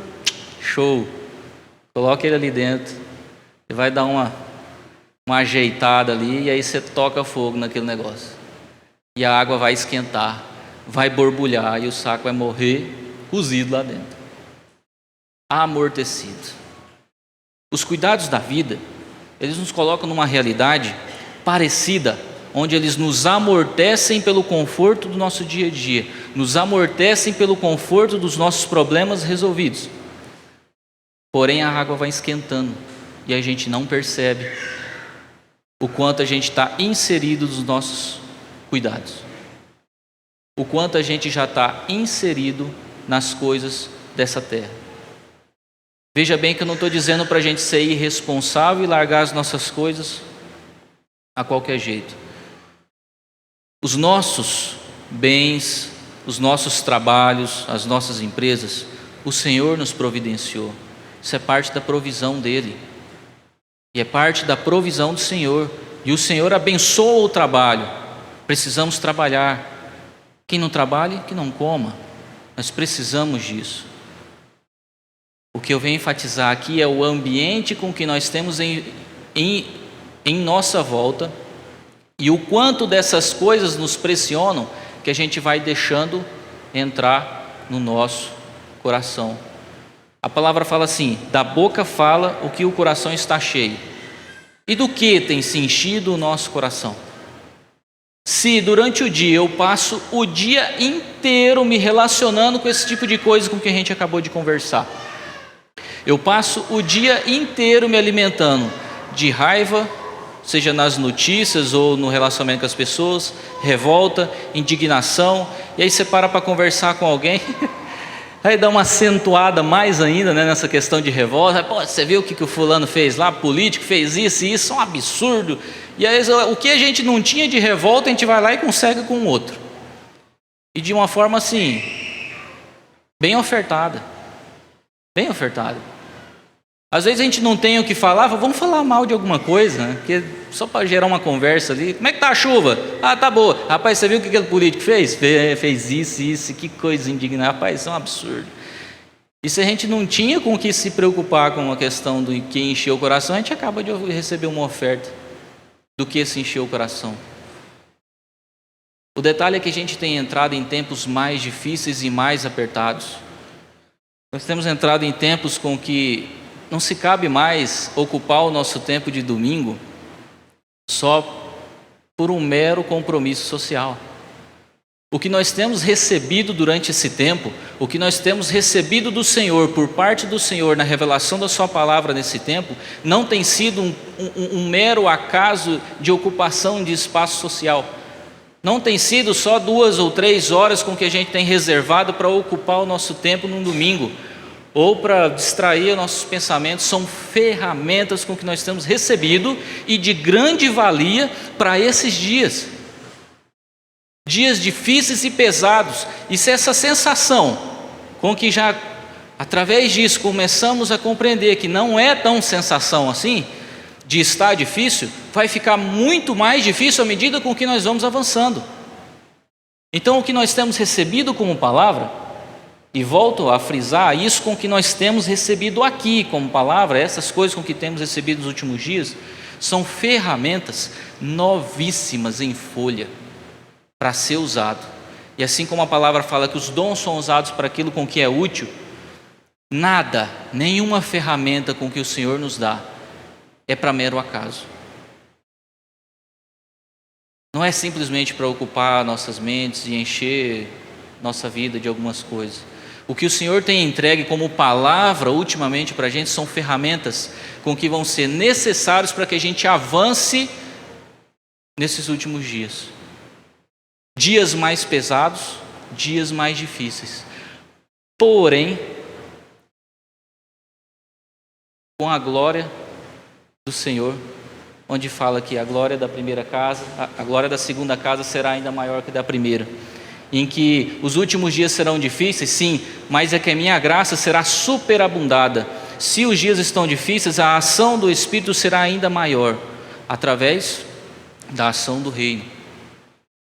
show, coloca ele ali dentro, e vai dar uma ajeitada ali, e aí você toca fogo naquele negócio. E a água vai esquentar, vai borbulhar, e o saco vai morrer cozido lá dentro, amortecido. Os cuidados da vida, eles nos colocam numa realidade parecida, onde eles nos amortecem pelo conforto do nosso dia a dia, nos amortecem pelo conforto dos nossos problemas resolvidos. Porém, a água vai esquentando e a gente não percebe o quanto a gente está inserido nos nossos cuidados, o quanto a gente já está inserido nas coisas dessa terra. Veja bem que eu não estou dizendo para a gente ser irresponsável e largar as nossas coisas a qualquer jeito. Os nossos bens, os nossos trabalhos, as nossas empresas, o Senhor nos providenciou. Isso é parte da provisão dEle. E é parte da provisão do Senhor. E o Senhor abençoa o trabalho. Precisamos trabalhar. Quem não trabalha, que não coma. Nós precisamos disso. O que eu venho enfatizar aqui é o ambiente com que nós temos em nossa volta e o quanto dessas coisas nos pressionam, que a gente vai deixando entrar no nosso coração. A palavra fala assim: da boca fala o que o coração está cheio. E do que tem se enchido o nosso coração? Se durante o dia eu passo o dia inteiro me relacionando com esse tipo de coisa com que a gente acabou de conversar, eu passo o dia inteiro me alimentando de raiva, seja nas notícias ou no relacionamento com as pessoas, revolta, indignação, e aí você para conversar com alguém, aí dá uma acentuada mais ainda, né, nessa questão de revolta. Pô, você viu o que o fulano fez lá, político fez isso e isso, é um absurdo. E aí o que a gente não tinha de revolta, a gente vai lá e consegue com o outro. E de uma forma assim, bem ofertada. Bem ofertado. Às vezes a gente não tem o que falar, vamos falar mal de alguma coisa, né? Porque só para gerar uma conversa ali. Como é que tá a chuva? Ah, tá boa. Rapaz, você viu o que aquele político fez? Fez isso, que coisa indignante. Rapaz, isso é um absurdo. E se a gente não tinha com o que se preocupar com a questão do que encheu o coração, a gente acaba de receber uma oferta do que se encheu o coração. O detalhe é que a gente tem entrado em tempos mais difíceis e mais apertados. Nós temos entrado em tempos com que não se cabe mais ocupar o nosso tempo de domingo só por um mero compromisso social. O que nós temos recebido durante esse tempo, o que nós temos recebido do Senhor, por parte do Senhor, na revelação da sua palavra nesse tempo, não tem sido um mero acaso de ocupação de espaço social. Não tem sido só 2 ou 3 horas com que a gente tem reservado para ocupar o nosso tempo num domingo, ou para distrair nossos pensamentos. São ferramentas com que nós temos recebido e de grande valia para esses dias. Dias difíceis e pesados. E se essa sensação com que já, através disso, começamos a compreender que não é tão sensação assim, de estar difícil, vai ficar muito mais difícil à medida com que nós vamos avançando. Então, o que nós temos recebido como palavra, e volto a frisar isso com que nós temos recebido aqui como palavra, essas coisas com que temos recebido nos últimos dias, São ferramentas novíssimas em folha para ser usado. E assim como a palavra fala que os dons são usados para aquilo com que é útil, nada, nenhuma ferramenta com que o Senhor nos dá é para mero acaso. Não é simplesmente para ocupar nossas mentes e encher nossa vida de algumas coisas. O que o Senhor tem entregue como palavra ultimamente para a gente são ferramentas com que vão ser necessários para que a gente avance nesses últimos dias. Dias mais pesados, dias mais difíceis. Porém, com a glória do Senhor, onde fala que a glória da primeira casa, a glória da segunda casa será ainda maior que da primeira. Em que os últimos dias serão difíceis, sim, mas é que a minha graça será superabundada. Se os dias estão difíceis, a ação do Espírito será ainda maior, através da ação do reino.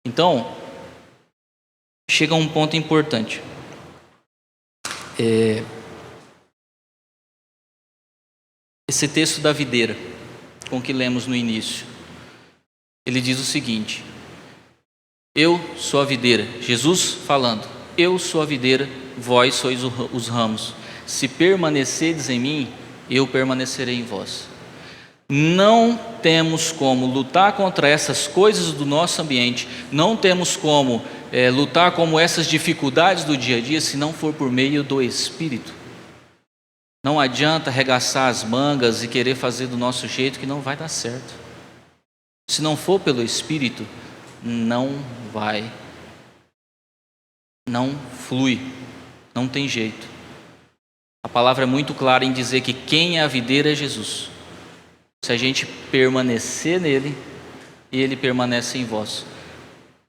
Então, chega a um ponto importante. Esse texto da videira, com que lemos no início, ele diz o seguinte: eu sou a videira, Jesus falando, eu sou a videira, vós sois os ramos. Se permanecerdes em mim, eu permanecerei em vós. Não temos como lutar contra essas coisas do nosso ambiente, não temos como lutar com essas dificuldades do dia a dia, se não for por meio do Espírito. Não adianta arregaçar as mangas e querer fazer do nosso jeito, que não vai dar certo. Se não for pelo Espírito, não vai, não flui, não tem jeito. A palavra é muito clara em dizer que quem é a videira é Jesus. Se a gente permanecer nele e ele permanece em vós.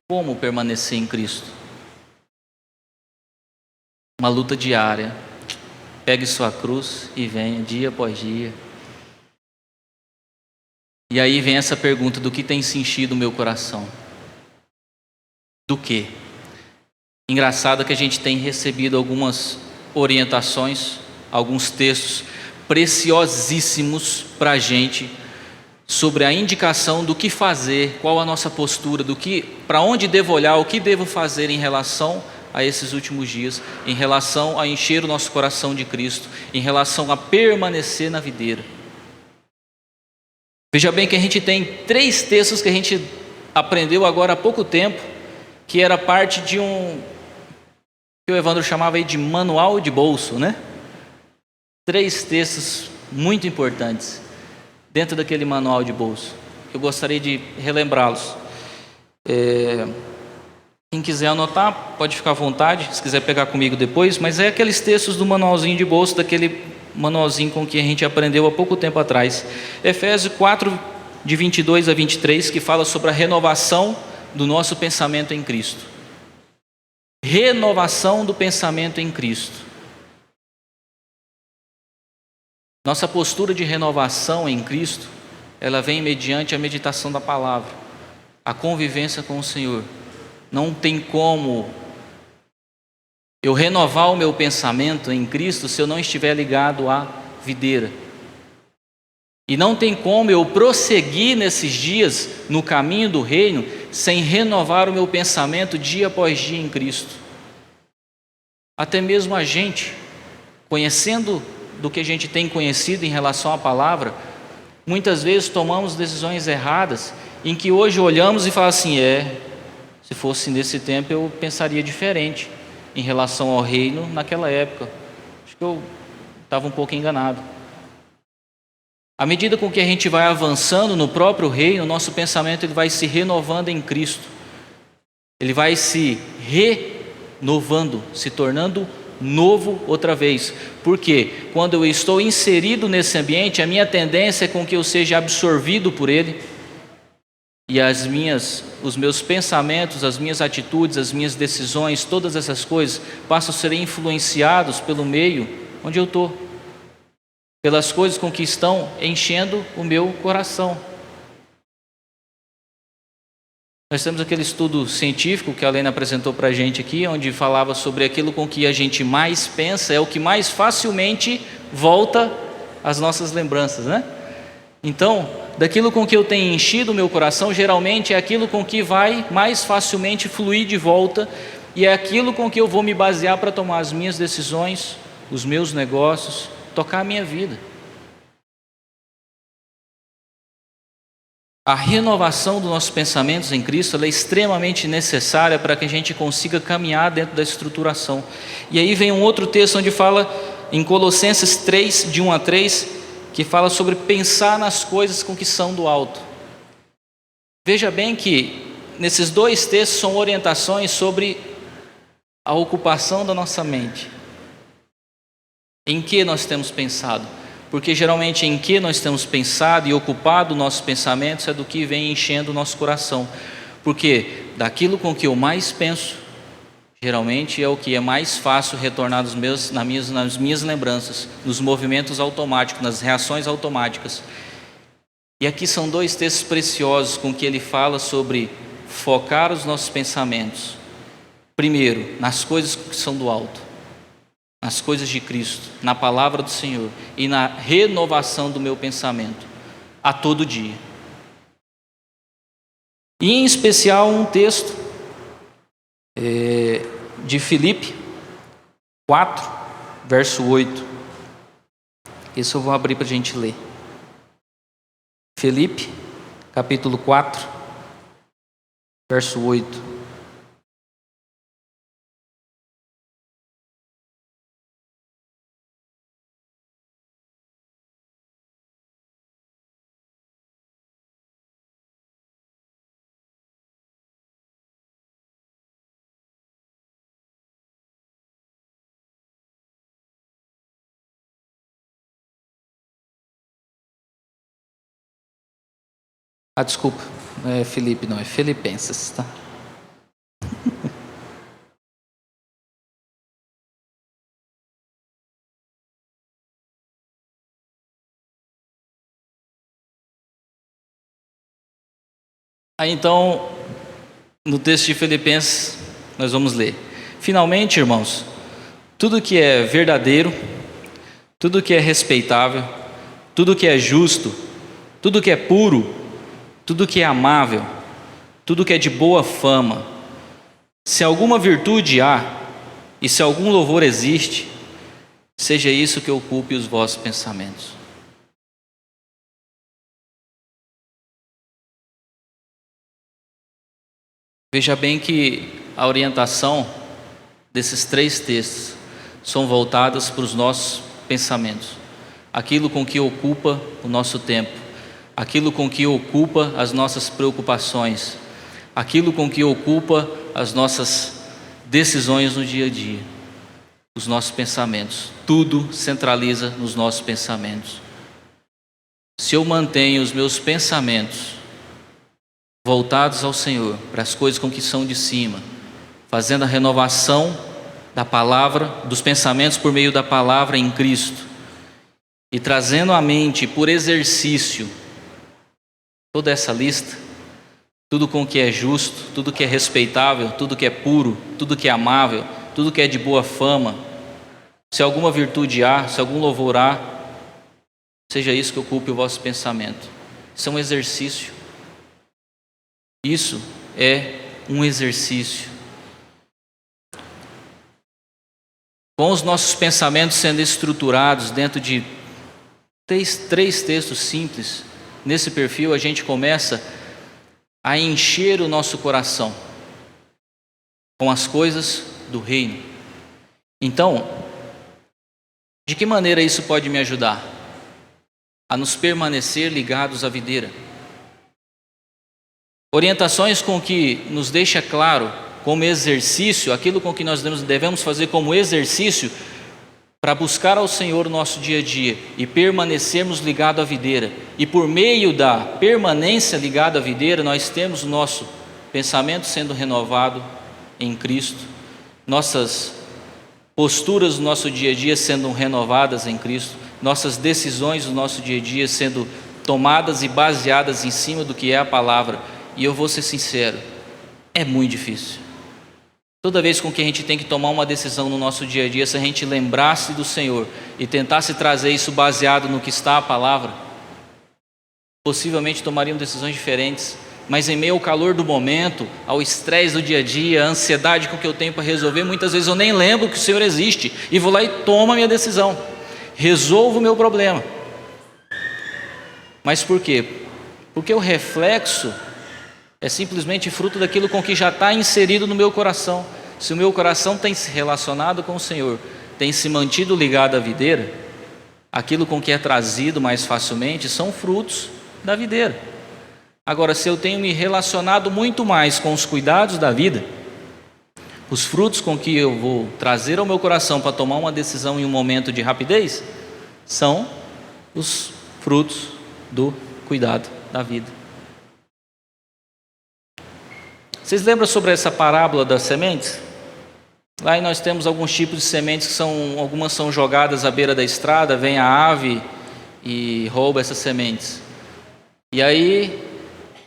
Como permanecer em Cristo? Uma luta diária. Pegue sua cruz e venha dia após dia. E aí vem essa pergunta: do que tem se enchido o meu coração? Do que? Engraçado que a gente tem recebido algumas orientações, alguns textos preciosíssimos para a gente, sobre a indicação do que fazer, qual a nossa postura, para onde devo olhar, o que devo fazer em relação a esses últimos dias, em relação a encher o nosso coração de Cristo, em relação a permanecer na videira. Veja bem que a gente tem 3 textos que a gente aprendeu agora há pouco tempo, que era parte de que o Evandro chamava aí de manual de bolso, né? 3 textos muito importantes dentro daquele manual de bolso. Eu gostaria de relembrá-los. Quem quiser anotar, pode ficar à vontade, se quiser pegar comigo depois, mas é aqueles textos do manualzinho de bolso, daquele manualzinho com que a gente aprendeu há pouco tempo atrás. Efésios 4, de 22 a 23, que fala sobre a renovação do nosso pensamento em Cristo. Renovação do pensamento em Cristo. Nossa postura de renovação em Cristo, ela vem mediante a meditação da palavra, a convivência com o Senhor. Não tem como eu renovar o meu pensamento em Cristo se eu não estiver ligado à videira. E não tem como eu prosseguir nesses dias no caminho do reino sem renovar o meu pensamento dia após dia em Cristo. Até mesmo a gente, conhecendo do que a gente tem conhecido em relação à palavra, muitas vezes tomamos decisões erradas, em que hoje olhamos e falamos assim: se fosse nesse tempo eu pensaria diferente em relação ao reino naquela época. Acho que eu estava um pouco enganado. À medida com que a gente vai avançando no próprio reino, o nosso pensamento ele vai se renovando em Cristo. Ele vai se renovando, se tornando novo outra vez. Porque quando eu estou inserido nesse ambiente, a minha tendência é com que eu seja absorvido por ele. E os meus pensamentos, as minhas atitudes, as minhas decisões, todas essas coisas passam a ser influenciados pelo meio onde eu estou, pelas coisas com que estão enchendo o meu coração. Nós temos aquele estudo científico que a Helena apresentou para a gente aqui, onde falava sobre aquilo com que a gente mais pensa, é o que mais facilmente volta às nossas lembranças, né? Então, daquilo com que eu tenho enchido o meu coração, geralmente é aquilo com que vai mais facilmente fluir de volta, e é aquilo com que eu vou me basear para tomar as minhas decisões, os meus negócios, tocar a minha vida. A renovação dos nossos pensamentos em Cristo ela é extremamente necessária para que a gente consiga caminhar dentro da estruturação. E aí vem um outro texto onde fala, em Colossenses 3, de 1 a 3, que fala sobre pensar nas coisas com que são do alto. Veja bem que nesses dois textos são orientações sobre a ocupação da nossa mente. Em que nós temos pensado? Porque geralmente em que nós temos pensado e ocupado nossos pensamentos é do que vem enchendo o nosso coração. Porque daquilo com que eu mais penso, geralmente é o que é mais fácil retornar nas minhas lembranças, nos movimentos automáticos, nas reações automáticas. E aqui são dois textos preciosos com que ele fala sobre focar os nossos pensamentos. Primeiro, nas coisas que são do alto, nas coisas de Cristo, na palavra do Senhor e na renovação do meu pensamento a todo dia. E em especial um texto de Filipe 4, verso 8. Esse eu vou abrir para a gente ler. Filipe, capítulo 4, verso 8. Desculpa, não é Filipe, não, é Filipenses, tá? Aí então, no texto de Filipenses, nós vamos ler. Finalmente, irmãos, tudo que é verdadeiro, tudo que é respeitável, tudo que é justo, tudo que é puro, tudo que é amável, tudo que é de boa fama, se alguma virtude há e se algum louvor existe, seja isso que ocupe os vossos pensamentos. Veja bem que a orientação desses três textos são voltadas para os nossos pensamentos, aquilo com que ocupa o nosso tempo, aquilo com que ocupa as nossas preocupações, aquilo com que ocupa as nossas decisões no dia a dia, os nossos pensamentos. Tudo centraliza nos nossos pensamentos. Se eu mantenho os meus pensamentos voltados ao Senhor, para as coisas com que são de cima, fazendo a renovação da palavra, dos pensamentos por meio da palavra em Cristo, e trazendo à mente por exercício toda essa lista, tudo com que é justo, tudo que é respeitável, tudo que é puro, tudo que é amável, tudo que é de boa fama, se alguma virtude há, se algum louvor há, seja isso que ocupe o vosso pensamento. Isso é um exercício. Isso é um exercício. Com os nossos pensamentos sendo estruturados dentro de três textos simples, nesse perfil a gente começa a encher o nosso coração com as coisas do reino. Então, de que maneira isso pode me ajudar? A nos permanecer ligados à videira. Orientações com que nos deixa claro, como exercício, aquilo com que nós devemos fazer como exercício para buscar ao Senhor o nosso dia a dia e permanecermos ligados à videira. E por meio da permanência ligada à videira, nós temos o nosso pensamento sendo renovado em Cristo, nossas posturas do nosso dia a dia sendo renovadas em Cristo, nossas decisões do nosso dia a dia sendo tomadas e baseadas em cima do que é a palavra. E eu vou ser sincero, é muito difícil. Toda vez com que a gente tem que tomar uma decisão no nosso dia a dia, se a gente lembrasse do Senhor e tentasse trazer isso baseado no que está a palavra, possivelmente tomariam decisões diferentes, mas em meio ao calor do momento, ao estresse do dia a dia, à ansiedade com que eu tenho para resolver, muitas vezes eu nem lembro que o Senhor existe, e vou lá e tomo a minha decisão, resolvo o meu problema. Mas por quê? Porque o reflexo é simplesmente fruto daquilo com que já está inserido no meu coração. Se o meu coração tem se relacionado com o Senhor, tem se mantido ligado à videira, aquilo com que é trazido mais facilmente são frutos da videira. Agora, se eu tenho me relacionado muito mais com os cuidados da vida, os frutos com que eu vou trazer ao meu coração para tomar uma decisão em um momento de rapidez, são os frutos do cuidado da vida. Vocês lembram sobre essa parábola das sementes? Lá nós temos alguns tipos de sementes que algumas são jogadas à beira da estrada, vem a ave e rouba essas sementes. E aí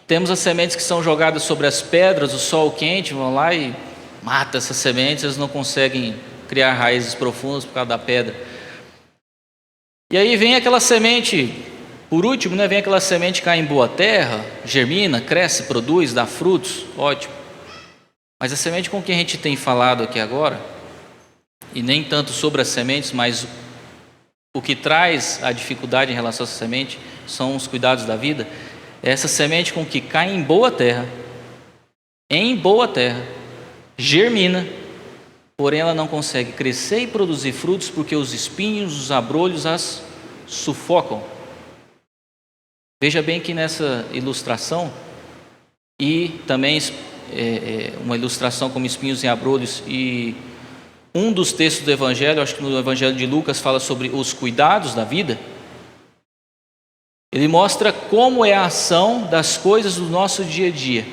temos as sementes que são jogadas sobre as pedras, o sol quente, vão lá e mata essas sementes, elas não conseguem criar raízes profundas por causa da pedra. E aí vem aquela semente, por último, vem aquela semente que cai em boa terra, germina, cresce, produz, dá frutos, ótimo. Mas a semente com que a gente tem falado aqui agora, e nem tanto sobre as sementes, mas o que traz a dificuldade em relação a essa semente, são os cuidados da vida, é essa semente com que cai em boa terra, germina, porém ela não consegue crescer e produzir frutos, porque os espinhos, os abrolhos as sufocam. Veja bem que nessa ilustração, e também uma ilustração como espinhos e abrolhos, e um dos textos do Evangelho, acho que no Evangelho de Lucas, fala sobre os cuidados da vida. Ele mostra como é a ação das coisas do nosso dia a dia.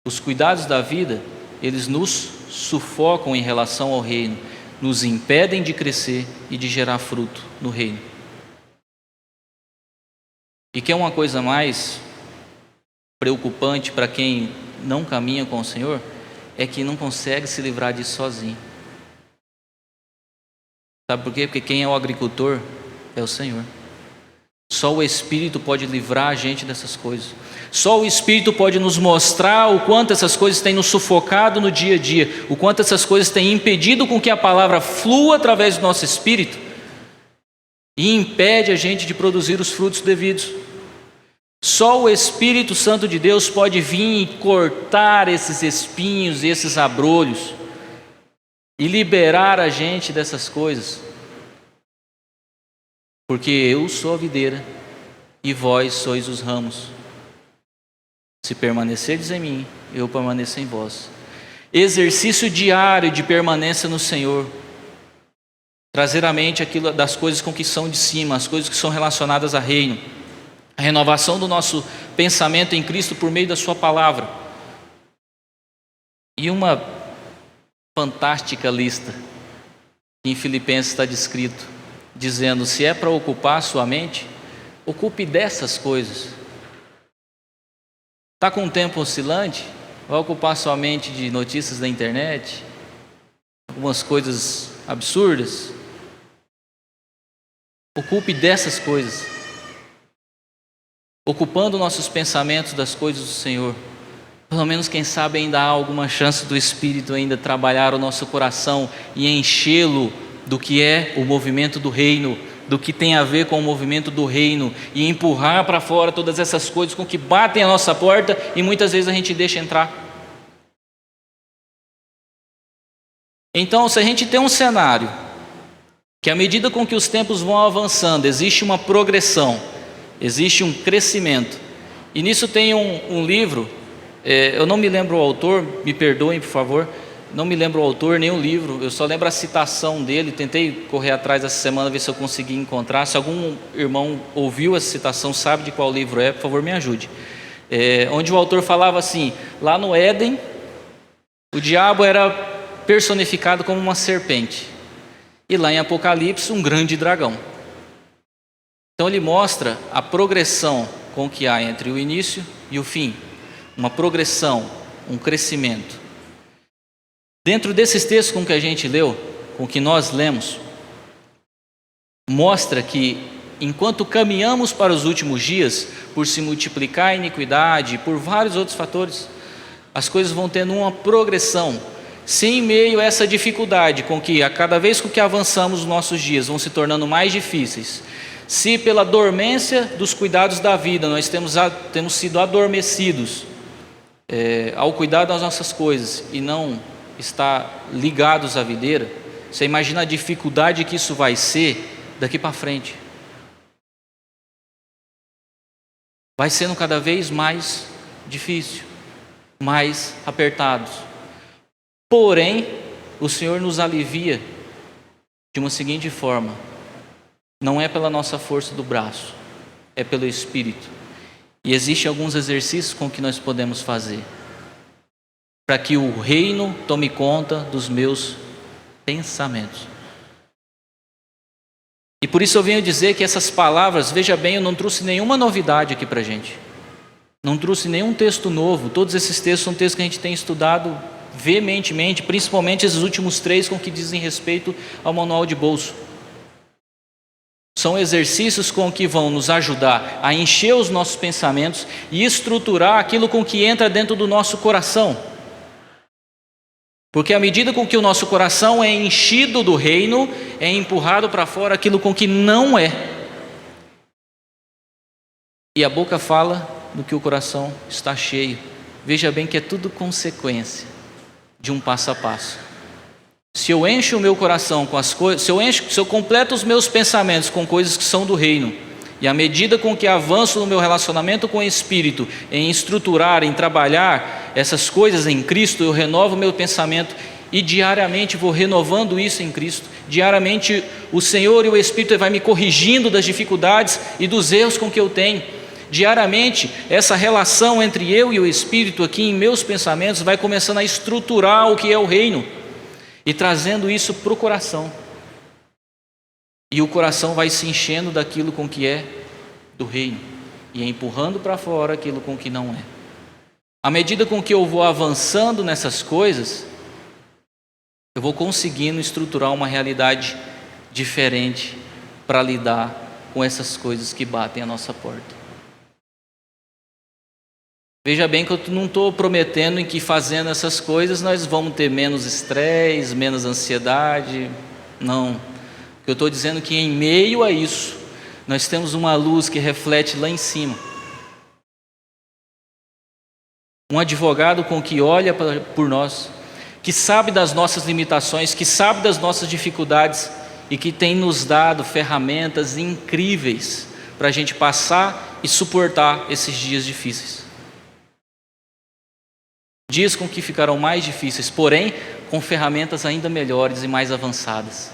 Os cuidados da vida, eles nos sufocam em relação ao reino, nos impedem de crescer e de gerar fruto no reino. E que é uma coisa mais preocupante para quem não caminha com o Senhor, é que não consegue se livrar disso sozinho. Sabe por quê? Porque quem é o agricultor é o Senhor. Só o Espírito pode livrar a gente dessas coisas. Só o Espírito pode nos mostrar o quanto essas coisas têm nos sufocado no dia a dia, o quanto essas coisas têm impedido com que a palavra flua através do nosso espírito e impede a gente de produzir os frutos devidos. Só o Espírito Santo de Deus pode vir e cortar esses espinhos e esses abrolhos e liberar a gente dessas coisas. Porque eu sou a videira e vós sois os ramos. Se permanecerdes em mim, eu permaneço em vós. Exercício diário de permanência no Senhor. Trazer à mente aquilo das coisas com que são de cima, as coisas que são relacionadas a reino. A renovação do nosso pensamento em Cristo por meio da sua palavra. E uma fantástica lista que em Filipenses está descrito, dizendo: se é para ocupar a sua mente, ocupe dessas coisas. Está com um tempo oscilante? Vai ocupar sua mente de notícias da internet? Algumas coisas absurdas? Ocupe dessas coisas. Ocupando nossos pensamentos das coisas do Senhor. Pelo menos, quem sabe, ainda há alguma chance do Espírito ainda trabalhar o nosso coração e enchê-lo do que é o movimento do reino, do que tem a ver com o movimento do reino, e empurrar para fora todas essas coisas com que batem a nossa porta e muitas vezes a gente deixa entrar. Então, se a gente tem um cenário que, à medida com que os tempos vão avançando, existe uma progressão, existe um crescimento, e nisso tem um livro, eu não me lembro o autor, me perdoem por favor, não me lembro o autor nem o livro, eu só lembro a citação dele. Tentei correr atrás essa semana, ver se eu consegui encontrar. Se algum irmão ouviu essa citação, sabe de qual livro é, por favor me ajude. Onde o autor falava assim: lá no Éden, o diabo era personificado como uma serpente, e lá em Apocalipse, um grande dragão. Então ele mostra a progressão com que há entre o início e o fim, uma progressão, um crescimento. Dentro desses textos com que a gente leu, com que nós lemos, mostra que enquanto caminhamos para os últimos dias, por se multiplicar a iniquidade e por vários outros fatores, as coisas vão tendo uma progressão. Se em meio a essa dificuldade, com que a cada vez que avançamos os nossos dias vão se tornando mais difíceis, se pela dormência dos cuidados da vida nós temos sido adormecidos ao cuidar das nossas coisas e não estar ligados à videira, você imagina a dificuldade que isso vai ser daqui para frente. Vai sendo cada vez mais difícil, mais apertados. Porém, o Senhor nos alivia de uma seguinte forma: não é pela nossa força do braço, é pelo Espírito. E existem alguns exercícios com que nós podemos fazer para que o reino tome conta dos meus pensamentos. E por isso eu venho dizer que essas palavras, veja bem, eu não trouxe nenhuma novidade aqui para a gente. Não trouxe nenhum texto novo. Todos esses textos são textos que a gente tem estudado veementemente, principalmente esses últimos 3 com que dizem respeito ao manual de bolso. São exercícios com que vão nos ajudar a encher os nossos pensamentos e estruturar aquilo com que entra dentro do nosso coração. Porque à medida com que o nosso coração é enchido do reino, é empurrado para fora aquilo com que não é. E a boca fala do que o coração está cheio. Veja bem que é tudo consequência de um passo a passo. Se eu encho o meu coração com as coisas, se eu completo os meus pensamentos com coisas que são do reino, e à medida com que avanço no meu relacionamento com o Espírito, em estruturar, em trabalhar essas coisas em Cristo, eu renovo o meu pensamento e diariamente vou renovando isso em Cristo. Diariamente o Senhor e o Espírito vai me corrigindo das dificuldades e dos erros com que eu tenho. Diariamente essa relação entre eu e o Espírito aqui em meus pensamentos vai começando a estruturar o que é o reino e trazendo isso para o coração. E o coração vai se enchendo daquilo com que é do reino e empurrando para fora aquilo com que não é. À medida com que eu vou avançando nessas coisas, eu vou conseguindo estruturar uma realidade diferente para lidar com essas coisas que batem a nossa porta. Veja bem que eu não estou prometendo em que fazendo essas coisas nós vamos ter menos estresse, menos ansiedade. Não. Eu estou dizendo que em meio a isso, nós temos uma luz que reflete lá em cima. Um advogado com que olha por nós, que sabe das nossas limitações, que sabe das nossas dificuldades e que tem nos dado ferramentas incríveis para a gente passar e suportar esses dias difíceis. Dias com que ficarão mais difíceis, porém com ferramentas ainda melhores e mais avançadas.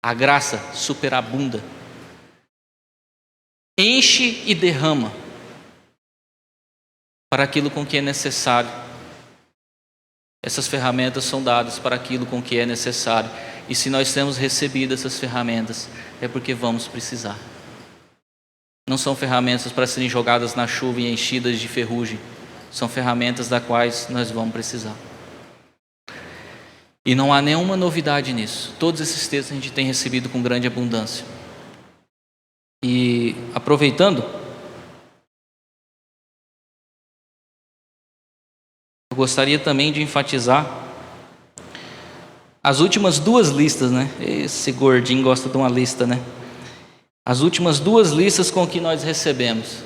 A graça superabunda, enche e derrama para aquilo com que é necessário. Essas ferramentas são dadas para aquilo com que é necessário. E se nós temos recebido essas ferramentas, é porque vamos precisar. Não são ferramentas para serem jogadas na chuva e enchidas de ferrugem. São ferramentas das quais nós vamos precisar. E não há nenhuma novidade nisso. Todos esses textos a gente tem recebido com grande abundância. E aproveitando, eu gostaria também de enfatizar as últimas 2 listas, né? Esse gordinho gosta de uma lista, né? As últimas 2 listas com que nós recebemos.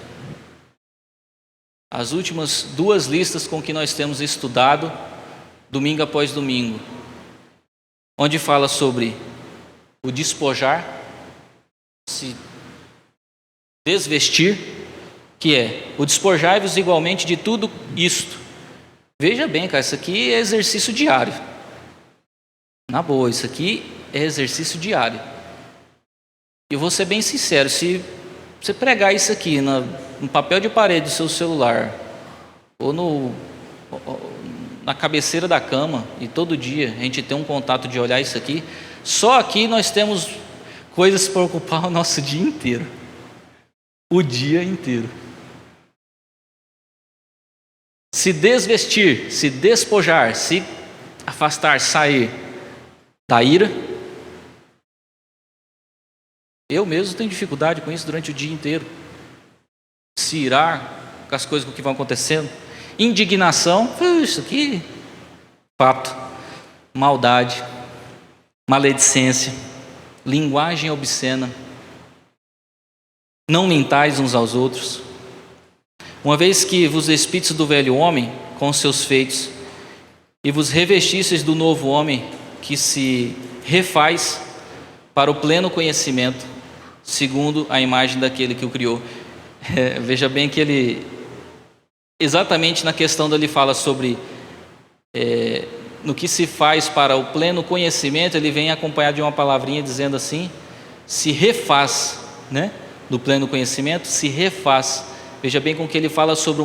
As últimas 2 listas com que nós temos estudado domingo após domingo, onde fala sobre o despojar, se desvestir, que é o despojai-vos igualmente de tudo isto. Veja bem, cara, isso aqui é exercício diário. Na boa, isso aqui é exercício diário. E eu vou ser bem sincero, se você pregar isso aqui no papel de parede do seu celular, ou na cabeceira da cama, e todo dia a gente tem um contato de olhar isso aqui, só aqui nós temos coisas para ocupar o nosso dia inteiro. O dia inteiro. Se desvestir, se despojar, se afastar, sair da ira, Eu mesmo tenho dificuldade com isso durante o dia inteiro. Se irar com as coisas que vão acontecendo. Indignação, isso aqui, fato. Maldade, maledicência, linguagem obscena. Não mintais uns aos outros. Uma vez que vos despistes do velho homem com os seus feitos, e vos revestistes do novo homem, que se refaz para o pleno conhecimento, segundo a imagem daquele que o criou. Veja bem que ele, exatamente na questão dele fala sobre no que se faz para o pleno conhecimento, ele vem acompanhado de uma palavrinha dizendo assim, se refaz, né? Do pleno conhecimento, se refaz. Veja bem com que ele fala sobre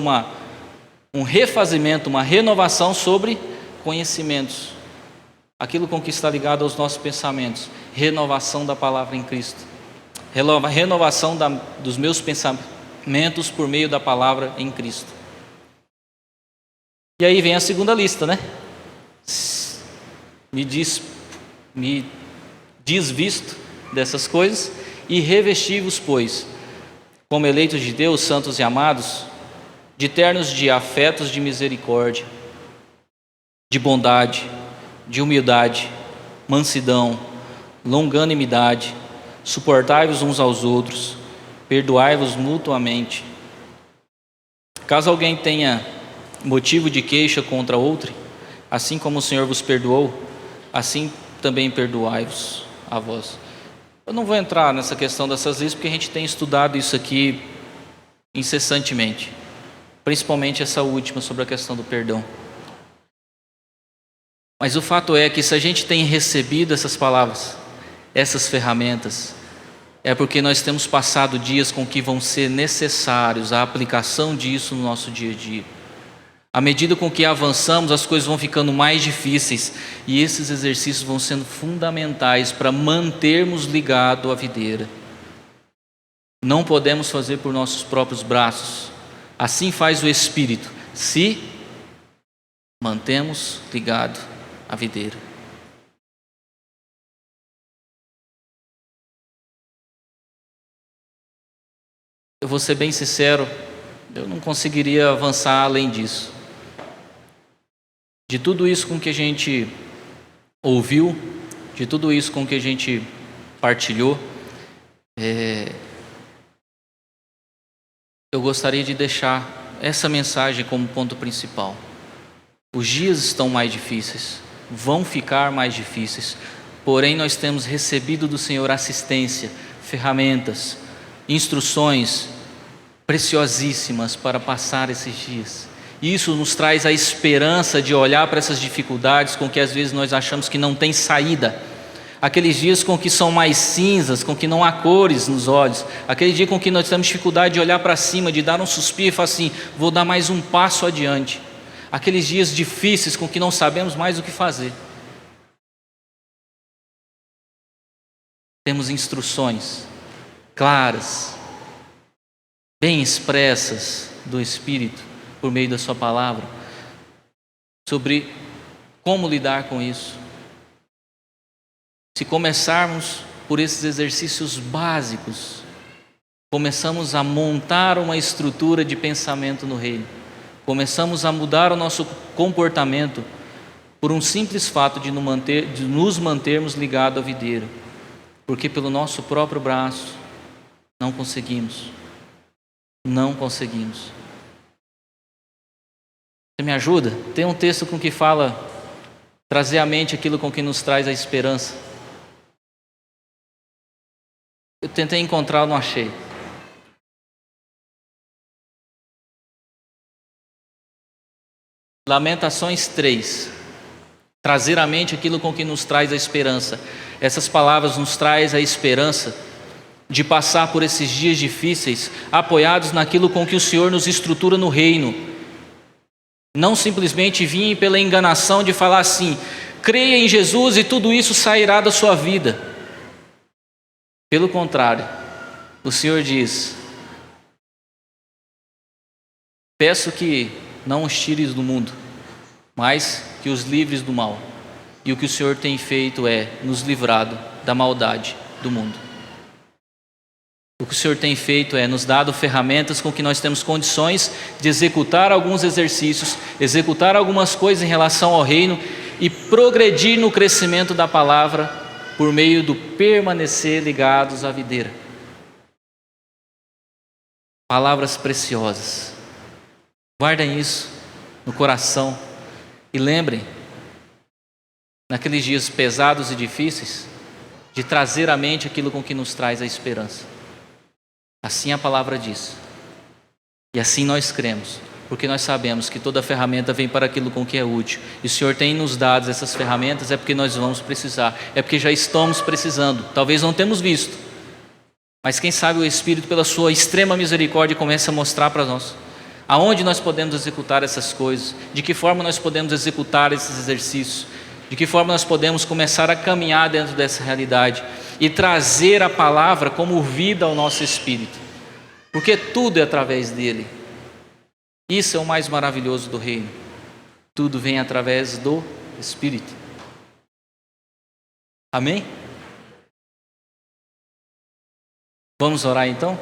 um refazimento, uma renovação sobre conhecimentos. Aquilo com que está ligado aos nossos pensamentos. Renovação da palavra em Cristo. Renovação dos meus pensamentos por meio da palavra em Cristo. E aí vem a segunda lista, né? Me desvisto dessas coisas e revesti-vos, pois, como eleitos de Deus, santos e amados, de ternos de afetos de misericórdia, de bondade, de humildade, mansidão, longanimidade, suportai-vos uns aos outros, perdoai-vos mutuamente. Caso alguém tenha motivo de queixa contra outro, assim como o Senhor vos perdoou, assim também perdoai-vos a vós. Eu não vou entrar nessa questão dessas listas, porque a gente tem estudado isso aqui incessantemente, principalmente essa última sobre a questão do perdão. Mas o fato é que se a gente tem recebido essas palavras, essas ferramentas, é porque nós temos passado dias com que vão ser necessários a aplicação disso no nosso dia a dia. À medida com que avançamos, as coisas vão ficando mais difíceis e esses exercícios vão sendo fundamentais para mantermos ligado à videira. Não podemos fazer por nossos próprios braços. Assim faz o Espírito, se mantemos ligado à videira. Eu vou ser bem sincero, eu não conseguiria avançar além disso. De tudo isso com que a gente ouviu, de tudo isso com que a gente partilhou, eu gostaria de deixar essa mensagem como ponto principal. Os dias estão mais difíceis, vão ficar mais difíceis, porém nós temos recebido do Senhor assistência, ferramentas, instruções preciosíssimas para passar esses dias. Isso nos traz a esperança de olhar para essas dificuldades com que às vezes nós achamos que não tem saída. Aqueles dias com que são mais cinzas, com que não há cores nos olhos. Aquele dia com que nós temos dificuldade de olhar para cima, de dar um suspiro e falar assim, vou dar mais um passo adiante. Aqueles dias difíceis com que não sabemos mais o que fazer. Temos instruções claras, bem expressas do Espírito, por meio da sua palavra, sobre como lidar com isso. Se começarmos por esses exercícios básicos, começamos a montar uma estrutura de pensamento no reino, começamos a mudar o nosso comportamento por um simples fato de nos mantermos ligados à videira, porque pelo nosso próprio braço não conseguimos. Você me ajuda? Tem um texto com que fala trazer à mente aquilo com que nos traz a esperança. Eu tentei encontrar, não achei. Lamentações 3. Trazer à mente aquilo com que nos traz a esperança. Essas palavras nos traz a esperança de passar por esses dias difíceis, apoiados naquilo com que o Senhor nos estrutura no reino. Não simplesmente vir pela enganação de falar assim, creia em Jesus e tudo isso sairá da sua vida. Pelo contrário, o Senhor diz, peço que não os tires do mundo, mas que os livres do mal. E o que o Senhor tem feito é nos livrado da maldade do mundo. O que o Senhor tem feito é nos dado ferramentas com que nós temos condições de executar alguns exercícios, executar algumas coisas em relação ao reino e progredir no crescimento da palavra por meio do permanecer ligados à videira. Palavras preciosas. Guardem isso no coração e lembrem, naqueles dias pesados e difíceis, de trazer à mente aquilo com que nos traz a esperança. Assim a palavra diz. E assim nós cremos, porque nós sabemos que toda ferramenta vem para aquilo com que é útil. E o Senhor tem nos dado essas ferramentas, é porque nós vamos precisar, é porque já estamos precisando. Talvez não temos visto, mas quem sabe o Espírito, pela sua extrema misericórdia, começa a mostrar para nós aonde nós podemos executar essas coisas, de que forma nós podemos executar esses exercícios, de que forma nós podemos começar a caminhar dentro dessa realidade e trazer a palavra como vida ao nosso espírito, porque tudo é através dele. Isso é o mais maravilhoso do reino. Tudo vem através do Espírito. Amém? Vamos orar então?